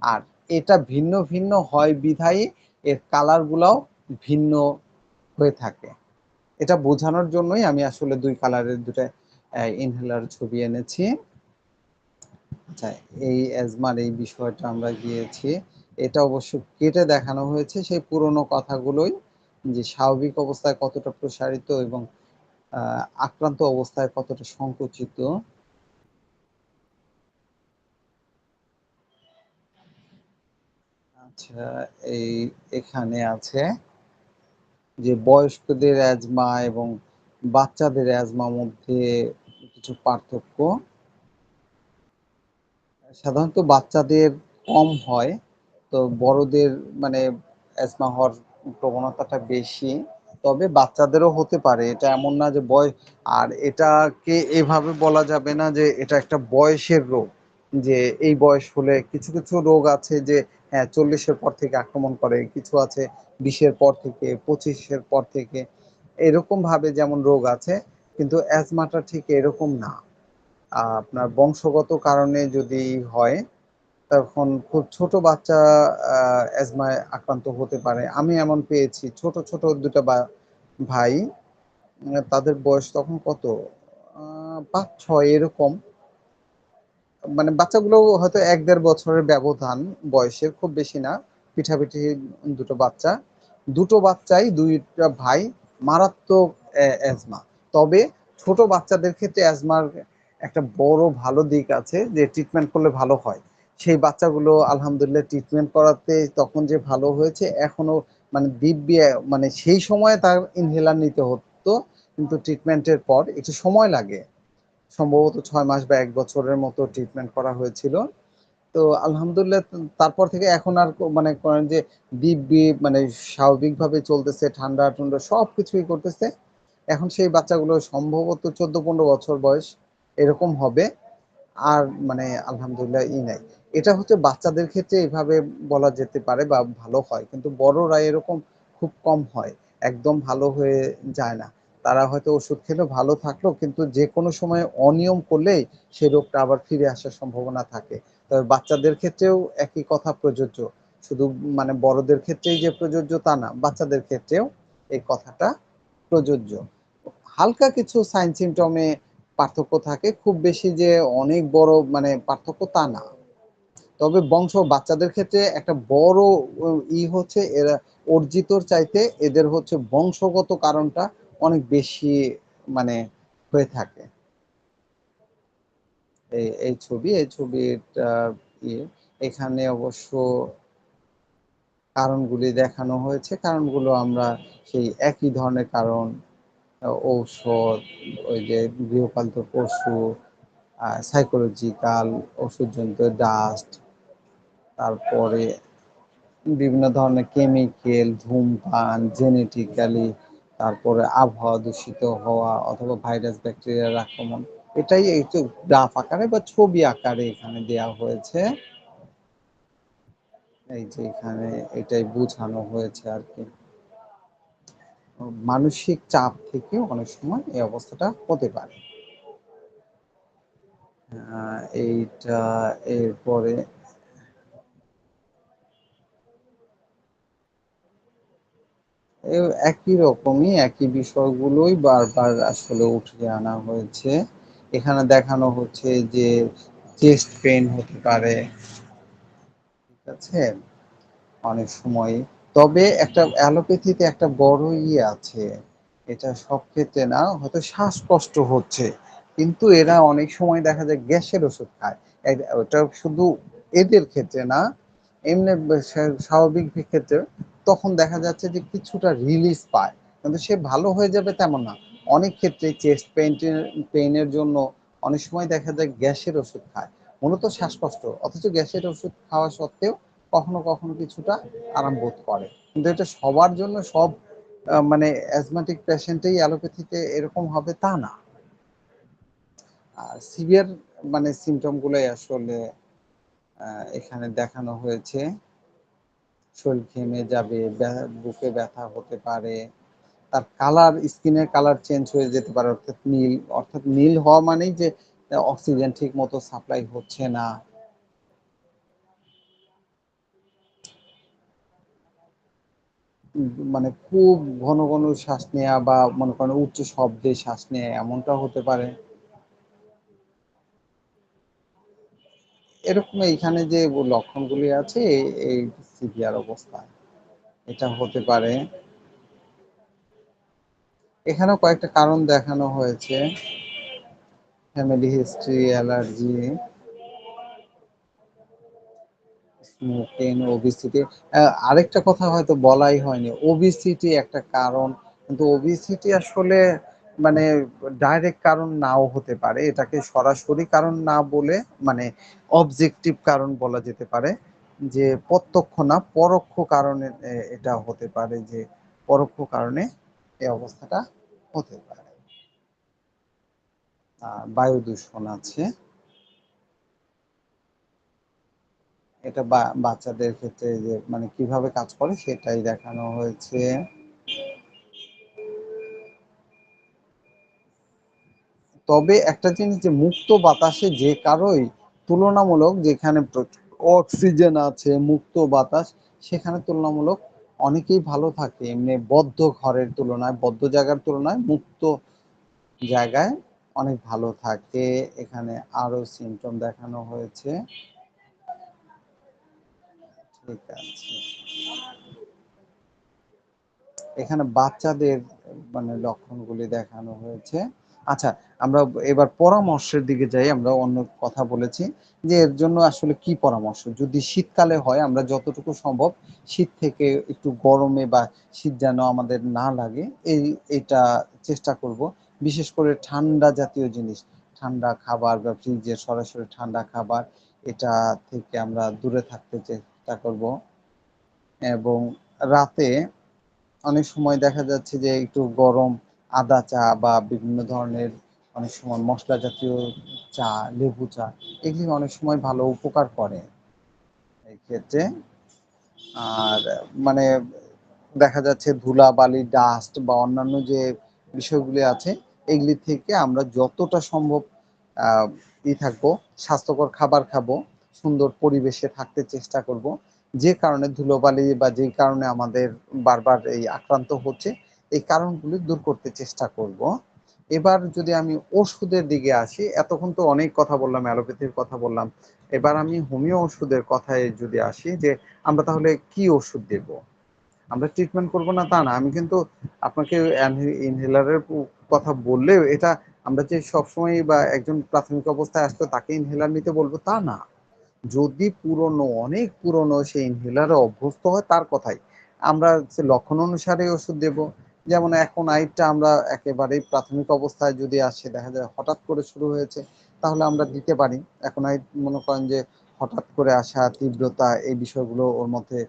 আর এটা ভিন্ন ভিন্ন হয় বিধায়ী এর কালারগুলাও ভিন্ন হয়ে থাকে। এটা বোঝানোর জন্যই আমি আসলে ২ কালারের ২ টা ইনহেলার ছবি এনেছি। আচ্ছা, এই অ্যাজমার এই বিষয়টা আমরা গিয়েছি। এটা অবশ্য কেটে দেখানো হয়েছে সেই পুরনো কথাগুলোই, যে স্বাভাবিক অবস্থায় কতটা প্রসারিত এবং আক্রান্ত অবস্থায় কতটা সংকুচিত। আচ্ছা, এই এখানে আছে যে বয়স্কদের অ্যাজমা এবং বাচ্চাদের অ্যাজমা মধ্যে কিছু পার্থক্য। সাধারণত বাচ্চাদের কম হয়, তো বড়দের মানে অ্যাজমা হওয়ার প্রবণতাটা বেশি। তবে বাচ্চাদেরও হতে পারে, এটা এমন না যে আর এটাকে এভাবে বলা যাবে না যে এটা একটা বয়সের রোগ, যে এই বয়স হলে কিছু কিছু রোগ আছে যে হ্যাঁ 40-এর পর থেকে আক্রমণ করে, কিছু আছে 20-এর পর থেকে, 25-এর পর থেকে, এরকম ভাবে যেমন রোগ আছে, কিন্তু অ্যাজমাটা ঠিক এরকম না। আপনার বংশগত কারণে যদি হয়, তখন খুব ছোট বাচ্চা অ্যাজমায় আক্রান্ত হতে পারে। আমি এমন পেয়েছি ছোট ছোট 2টা ভাই, তাদের বয়স তখন কত 5-6 এরকম, মানে বাচ্চাগুলো হয়তো 1-1.5 বছরের ব্যবধান বয়সের, খুব বেশি না, পিঠাপিঠি 2টো বাচ্চা, 2টো বাচ্চাই 2টা ভাই মারাত্মক অ্যাজমা। তবে ছোট বাচ্চাদের ক্ষেত্রে অ্যাজমার একটা বড় ভালো দিক আছে যে ট্রিটমেন্ট করলে ভালো হয়। সেই বাচ্চাগুলো আলহামদুলিল্লাহ ট্রিটমেন্ট করাতে তখন যে ভালো হয়েছে এখনো, মানে দিব্যি, মানে সেই সময়ে তার ইনহেলার নিতে হতো, কিন্তু ট্রিটমেন্টের পর একটু সময় লাগে, সম্ভবত 6 মাস বা 1 বছরের মতো ট্রিটমেন্ট করা হয়েছিল। তো আলহামদুলিল্লাহ তারপর থেকে এখন আর মানে করেন যে দিব্যি, মানে স্বাভাবিকভাবে চলতেছে, ঠান্ডা-টুন্ডা সবকিছুই করতেছে। এখন সেই বাচ্চাগুলো সম্ভবত 14-15 বছর বয়স এরকম হবে। আর মানে আলহামদুলিল্লাহ নাই। এটা হচ্ছে বাচ্চাদের ক্ষেত্রে এভাবে বলা যেতে পারে বা ভালো হয়। কিন্তু বড়রা এরকম খুব কম হয়। একদম ভালো হয়ে যায় না। তারা হয়তো ওষুধ খেলেও ভালো থাকলো, কিন্তু যেকোনো সময় অনিয়ম করলেই সেই রোগটা আবার ফিরে আসার সম্ভাবনা থাকে। তবে বাচ্চাদের ক্ষেত্রেও একই কথা প্রযোজ্য। শুধু মানে বড়দের ক্ষেত্রেই যে প্রযোজ্য তা না, বাচ্চাদের ক্ষেত্রেও এই কথাটা প্রযোজ্য। হালকা কিছু সাইন সিম্পটমে পার্থক্য থাকে, খুব বেশি যে অনেক বড় মানে পার্থক্য তা না। তবে বাচ্চাদের ক্ষেত্রে একটা বড় হচ্ছে এরা অর্জিতর চাইতে এদের হচ্ছে বংশগত কারণটা অনেক বেশি মানে হয়ে থাকে। এই ছবিটা ইয়ে এখানে অবশ্য কারণগুলি দেখানো হয়েছে। কারণগুলো আমরা সেই একই ধরনের কারণ, ঔষধ, ওই যে গৃহপালিত পশু, সাইকোলজিক্যাল ওষুধজনিত ডাস্ট, তারপরে বিভিন্ন ধরনের কেমিক্যাল, ধূমপান, জেনেটিক্যালি তারপরে আবহাওয়া দূষিত হওয়া অথবা ভাইরাস ব্যাকটেরিয়ার আক্রমণ, এটাই এই তো গ্রাফ আকারে বা ছবি আকারে এখানে দেয়া হয়েছে। এই যে এখানে এটাই বোঝানো হয়েছে আর কি। মানসিক চাপ থেকে অনেক সময় এই অবস্থাটা হতে পারে। এইটা এরপরে একই রকমই একই বিষয়গুলোই বারবার আসলে উঠিয়ে আনা হয়েছে। এখানে দেখানো হচ্ছে যে চেস্ট পেইন হতে পারে, ঠিক আছে, অনেক সময়। তবে একটা অ্যালোপ্যাথিতে একটা বড় আছে, এটা সব ক্ষেত্রে না, হয়তো শ্বাসকষ্ট হচ্ছে কিন্তু এরা অনেক সময় দেখা যায় গ্যাসের ওষুধ খায়। ওটা শুধু এদের ক্ষেত্রে না, এমনি স্বাভাবিক ক্ষেত্রে তখন দেখা যাচ্ছে যে কিছুটা রিলিজ পায়, কিন্তু সে ভালো হয়ে যাবে তেমন না। অনেক ক্ষেত্রে চেস্ট পেইনের জন্য অনেক সময় দেখা যায় গ্যাসের ওষুধ খায়, মূলত শ্বাসকষ্ট, অথচ গ্যাসের ওষুধ খাওয়া সত্ত্বেও কখনো কখনো কিছুটা আরাম বোধ করে। কিন্তু এটা সবার জন্য সব মানে অ্যাজমাটিক পেশেন্টেই অ্যালোপ্যাথিতে এরকম হবে তা না। আর সিভিয়ার মানে সিমটম গুলোই আসলে এখানে দেখানো হয়েছে। শরীর ঘেমে যাবে, বুকে ব্যথা হতে পারে, তার কালার, স্কিনের কালার চেঞ্জ হয়ে যেতে পারে, অর্থাৎ নীল হওয়া মানেই যে অক্সিজেন ঠিক মতো সাপ্লাই হচ্ছে না। মানে খুব ঘন ঘন শ্বাস নেওয়া বা মনে করেন উচ্চ শব্দে শ্বাস নেওয়া, এমনটা হতে পারে। এরকম এইখানে যে লক্ষণগুলি আছে এই সিভিয়ার অবস্থা এটা হতে পারে। এখানেও কয়েকটা কারণ দেখানো হয়েছে, family history, allergy, smoking, obesity. আরেকটা কথা হয়তো বলাই হয়নি, ওবিসিটি একটা কারণ, কিন্তু ওবিসিটি আসলে মানে ডাইরেক্ট কারণ নাও হতে পারে, এটাকে সরাসরি কারণ না বলে মানে অবজেক্টিভ কারণ বলা যেতে পারে, যে প্রত্যক্ষ না পরোক্ষ কারণে এটা হতে পারে, যে পরোক্ষ কারণে এই অবস্থাটা হতে পারে। বায়ু দূষণ আছে, এটা বাচ্চাদের ক্ষেত্রে যে মানে কিভাবে কাজ করে সেটাই দেখানো হয়েছে। তবে একটা জিনিস, যে মুক্ত বাতাসে যে কারোই তুলনামূলক, যেখানে অক্সিজেন আছে, মুক্ত বাতাস, সেখানে তুলনামূলক অনেকেই ভালো থাকে। এমনি বদ্ধ ঘরের তুলনায়, বদ্ধ জায়গার তুলনায় মুক্ত জায়গায় অনেক ভালো থাকে। এখানে আরো সিমটম দেখানো হয়েছে, ঠিক আছে। এখানে বাচ্চাদের মানে লক্ষণগুলি দেখানো হয়েছে। আচ্ছা, আমরা এবার পরামর্শের দিকে যাই। আমরা অন্য কথা বলেছি যে এর জন্য আসলে কি পরামর্শ, যদি শীতকালে হয় আমরা যতটুকু সম্ভব শীত থেকে একটু গরমে বা শীত যেন আমাদের না লাগে এটা চেষ্টা করব। বিশেষ করে ঠান্ডা জাতীয় জিনিস, ঠান্ডা খাবার বা ফ্রিজের সরাসরি ঠান্ডা খাবার, এটা থেকে আমরা দূরে থাকতে চেষ্টা করব। এবং রাতে অনেক সময় দেখা যাচ্ছে যে একটু গরম আদা চা বা বিভিন্ন ধরনের অনেক সময় মশলা জাতীয় চা, লেবু চা, এগুলি অনেক সময় ভালো উপকার করে এই ক্ষেত্রে। আর মানে দেখা যাচ্ছে ধুলাবালি, ডাস্ট বা অন্যান্য যে বিষয়গুলি আছে, এগুলি থেকে আমরা যতটা সম্ভব আহ থাকবো, স্বাস্থ্যকর খাবার খাবো, সুন্দর পরিবেশে থাকতে চেষ্টা করব। যে কারণে ধুলোবালি বা যে কারণে আমাদের বারবার এই আক্রান্ত হচ্ছে, এই কারণগুলি দূর করতে চেষ্টা করব। এবার যদি আমি ওষুধের দিকে আসি, এতক্ষণ তো অনেক কথা বললাম, অ্যালোপ্যাথির কথা বললাম, এবার আমি হোমিও ওষুধের কথায় যদি আসি, যে আমরা তাহলে কি ওষুধ দেব। আমরা ট্রিটমেন্ট করব না তা না, আমি কিন্তু আপনাকে ইনহেলারের কথা বললেও এটা আমরা যে সবসময় বা একজন প্রাথমিক অবস্থায় আসলে তাকে ইনহেলার নিতে বলবো তা না। যদি পুরনো, অনেক পুরনো সেই ইনহেলারে অভ্যস্ত হয় তার কথাই আমরা সে লক্ষণ অনুসারে ওষুধ দেব। যেমন এখন আইটটা আমরা একেবারেই প্রাথমিক অবস্থায় যদি আসে, দেখা যায় হঠাৎ করে শুরু হয়েছে, তাহলে আমরা দিতে পারি এখন আইট। মনে করেন যে হঠাৎ করে আসা তীব্রতা, এই বিষয়গুলো ওর মধ্যে।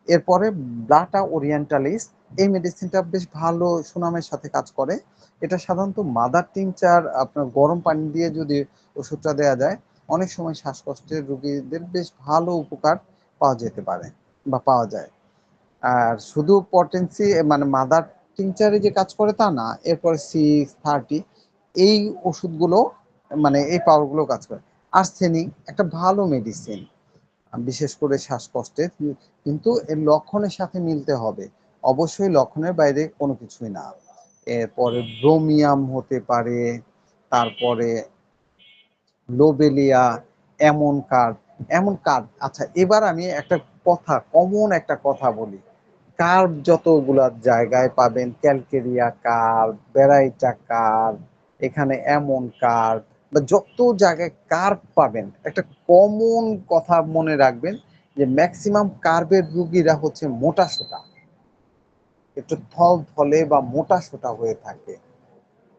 এরপরে ব্লাটা ওরিয়েন্টালিস এই মেডিসিনটা বেশ ভালো সুনামের সাথে কাজ করে। এটা সাধারণত মাদার টিংচার আপনার গরম পানি দিয়ে যদি ওষুধটা দেয়া যায়, অনেক সময় শ্বাসকষ্টের রোগীদের বেশ ভালো উপকার পাওয়া যেতে পারে বা পাওয়া যায়। আর শুধু পটেন্সি মানে মাদার টিংচারে যে কাজ করে তা না, এরপরে 630 এই ওষুধগুলো মানে এই পাউডারগুলো কাজ করে। আর্সেনিক একটা ভালো মেডিসিন, বিশেষ করে শ্বাসকষ্টের, কিন্তু এর লক্ষণের সাথে মিলতে হবে। অবশ্যই লক্ষণের বাইরে কোনো কিছুই না। এরপরে ব্রোমিয়াম হতে পারে, তারপরে লোবেলিয়া, এমন কার্ড। আচ্ছা, এবার আমি একটা কথা, কমন একটা কথা বলি। কার্ভ যতগুলা জায়গায় পাবেন, ক্যালকেরিয়া কার্ভ, ব্যারাইটা কার্ভ, এখানে এমন কার্ভ, বা যত জায়গায় কার্ভ পাবেন, একটা কমন কথা মনে রাখবেন যে ম্যাক্সিমাম কার্ভের রুগীরা হচ্ছে মোটাসোটা, একটু থলথলে বা মোটাসোটা হয়ে থাকে।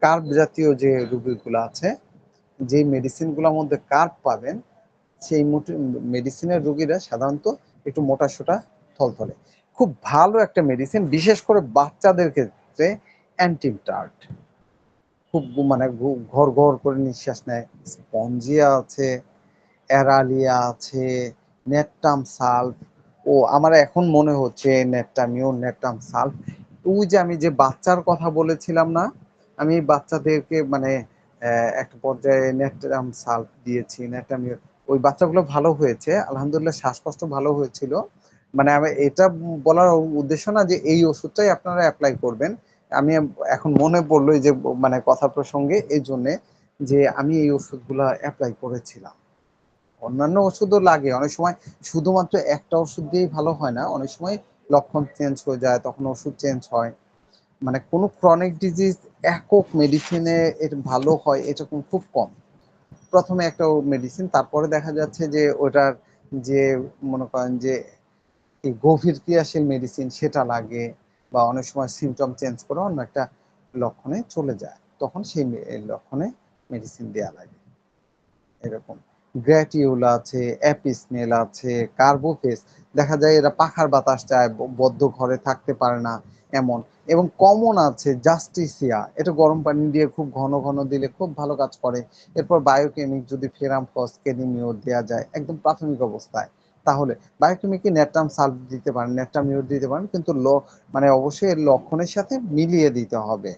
কার্ভ জাতীয় যে রুগীগুলো আছে, যে মেডিসিনগুলোর মধ্যে কার্ভ পাবেন, সেই মেডিসিনের রোগীরা সাধারণত একটু মোটাসোটা, থলথলে। খুব ভালো একটা মেডিসিন, বিশেষ করে বাচ্চাদের ক্ষেত্রে অ্যান্টিমটার্ট, খুব মানে ঘর ঘর করে নিঃশ্বাস নেয়। স্পঞ্জিয়া আছে, অ্যারালিয়া আছে, নেটটাম সালফ। ও আমার এখন মনে হচ্ছে নেটটামিও, নেটটাম সালফ। ওই যে আমি যে বাচ্চার কথা বলেছিলাম না, আমি বাচ্চাদেরকে মানে একটা পর্যায়ে নেটটাম সালফ দিয়েছি, নেটটামিও। ওই বাচ্চাগুলো ভালো হয়েছে আলহামদুলিল্লাহ, শ্বাসকষ্ট ভালো হয়েছিল। মানে আমি এটা বলার উদ্দেশ্য না যে এই ওষুধটাই আপনারা অ্যাপ্লাই করবেন। আমি এখন মনে পড়লো এই যে মানে কথা প্রসঙ্গে, এই জন্যে যে আমি এই ওষুধগুলা অ্যাপ্লাই করেছিলাম। অন্যান্য ওষুধও লাগে অনেক সময়, শুধুমাত্র একটা ওষুধ দিয়েই ভালো হয় না, অনেক সময় লক্ষণ চেঞ্জ হয়ে যায়, তখন ওষুধ চেঞ্জ হয়। মানে কোনো ক্রনিক ডিজিজ একক মেডিসিনে এর ভালো হয় এরকম খুব কম। প্রথমে একটা মেডিসিন, তারপরে দেখা যাচ্ছে যে ওটার যে মনে করেন যে এই গভীর ক্রিয়াশীল মেডিসিন সেটা লাগে, বা অনেক সময় সিমটম চেঞ্জ করে অন্য একটা লক্ষণে চলে যায়, তখন সেই লক্ষণে মেডিসিন দেয়া লাগে। এরকম গ্র্যাটিউলা আছে, অ্যাপিসনেল আছে, কার্বোফেস। দেখা যায় এরা পাখার বাতাস চায়, বদ্ধ ঘরে থাকতে পারে না এমন। এবং কমন আছে জাস্টিসিয়া, এটা গরম পানি দিয়ে খুব ঘন ঘন দিলে খুব ভালো কাজ করে। এরপর বায়োকেমিক যদি ফেরামফস, কেনিমিওর দেওয়া যায় একদম প্রাথমিক অবস্থায়, তাহলে বায়োকেমিকে নেট্রাম সালফ দিতে পারেন, নেট্রামিওর দিতে পারেন, কিন্তু মানে অবশ্যই এর লক্ষণের সাথে মিলিয়ে দিতে হবে।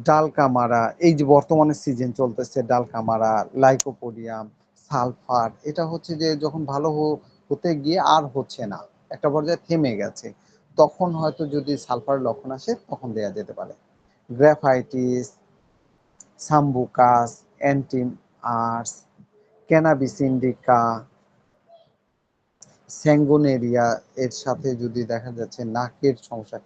ডালকামারা, এই যে বর্তমানে সিজন চলতেছে, ডালকামারা, লাইকোপোডিয়াম, সালফার, এটা হচ্ছে যে যখন ভালো হতে গিয়ে আর হচ্ছে না, একটা পর্যায়ে থেমে গেছে, তখন হয়তো যদি সালফারের লক্ষণ আসে তখন দেয়া যেতে পারে। গ্রাফাইটিস, সাম্বুকাস, অ্যান্টিম আর্স, ক্যানাবিস ইন্ডিকা, স্যাঙ্গোনেরিয়া, এর সাথে যদি দেখা যাচ্ছে নাকের সমস্যা,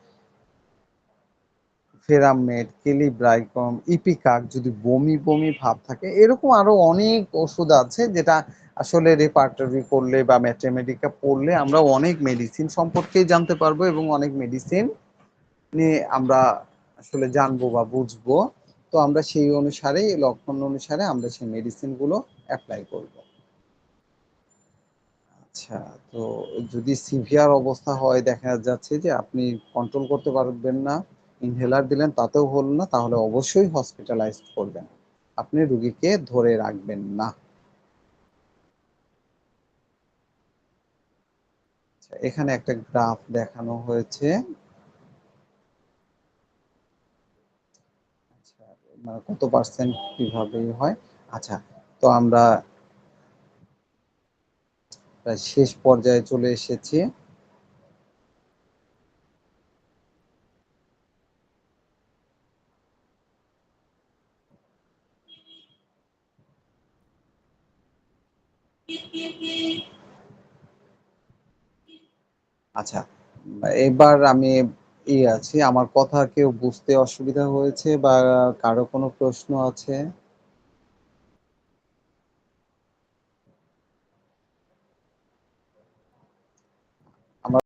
ফেরামেট, কেলিব্রাইকম, ইপিকাক, যদি বমি বমি ভাব থাকে, এরকম আরো অনেক ওষুধ আছে যেটা আসলে রেপার্টরি করলে বা ম্যাথমেটিকা পড়লে আমরা অনেক মেডিসিন সম্পর্কেই জানতে পারবো, এবং অনেক মেডিসিন নিয়ে আমরা আসলে জানবো বা বুঝবো। তো আমরা সেই অনুসারে, লক্ষণ অনুসারে আমরা সেই মেডিসিন গুলো অ্যাপ্লাই করব। আচ্ছা, তো যদি সিভিয়ার অবস্থা হয়, দেখা যাচ্ছে যে আপনি কন্ট্রোল করতে পারবেন না, ইনহেলার দিলেন তাতেও হলো না, তাহলে অবশ্যই হসপিটালাইজ করবেন, আপনি রুগীকে ধরে রাখবেন না। আচ্ছা, এখানে একটা গ্রাফ দেখানো হয়েছে। আচ্ছা, মানে কত পার্সেন্ট কিভাবে হয়। আচ্ছা, তো আমরা প্রায় শেষ পর্যায়ে চলে এসেছি। আচ্ছা, এবার আমি আছি, আমার কথা কেউ বুঝতে অসুবিধা হয়েছে বা কারো কোনো প্রশ্ন আছে?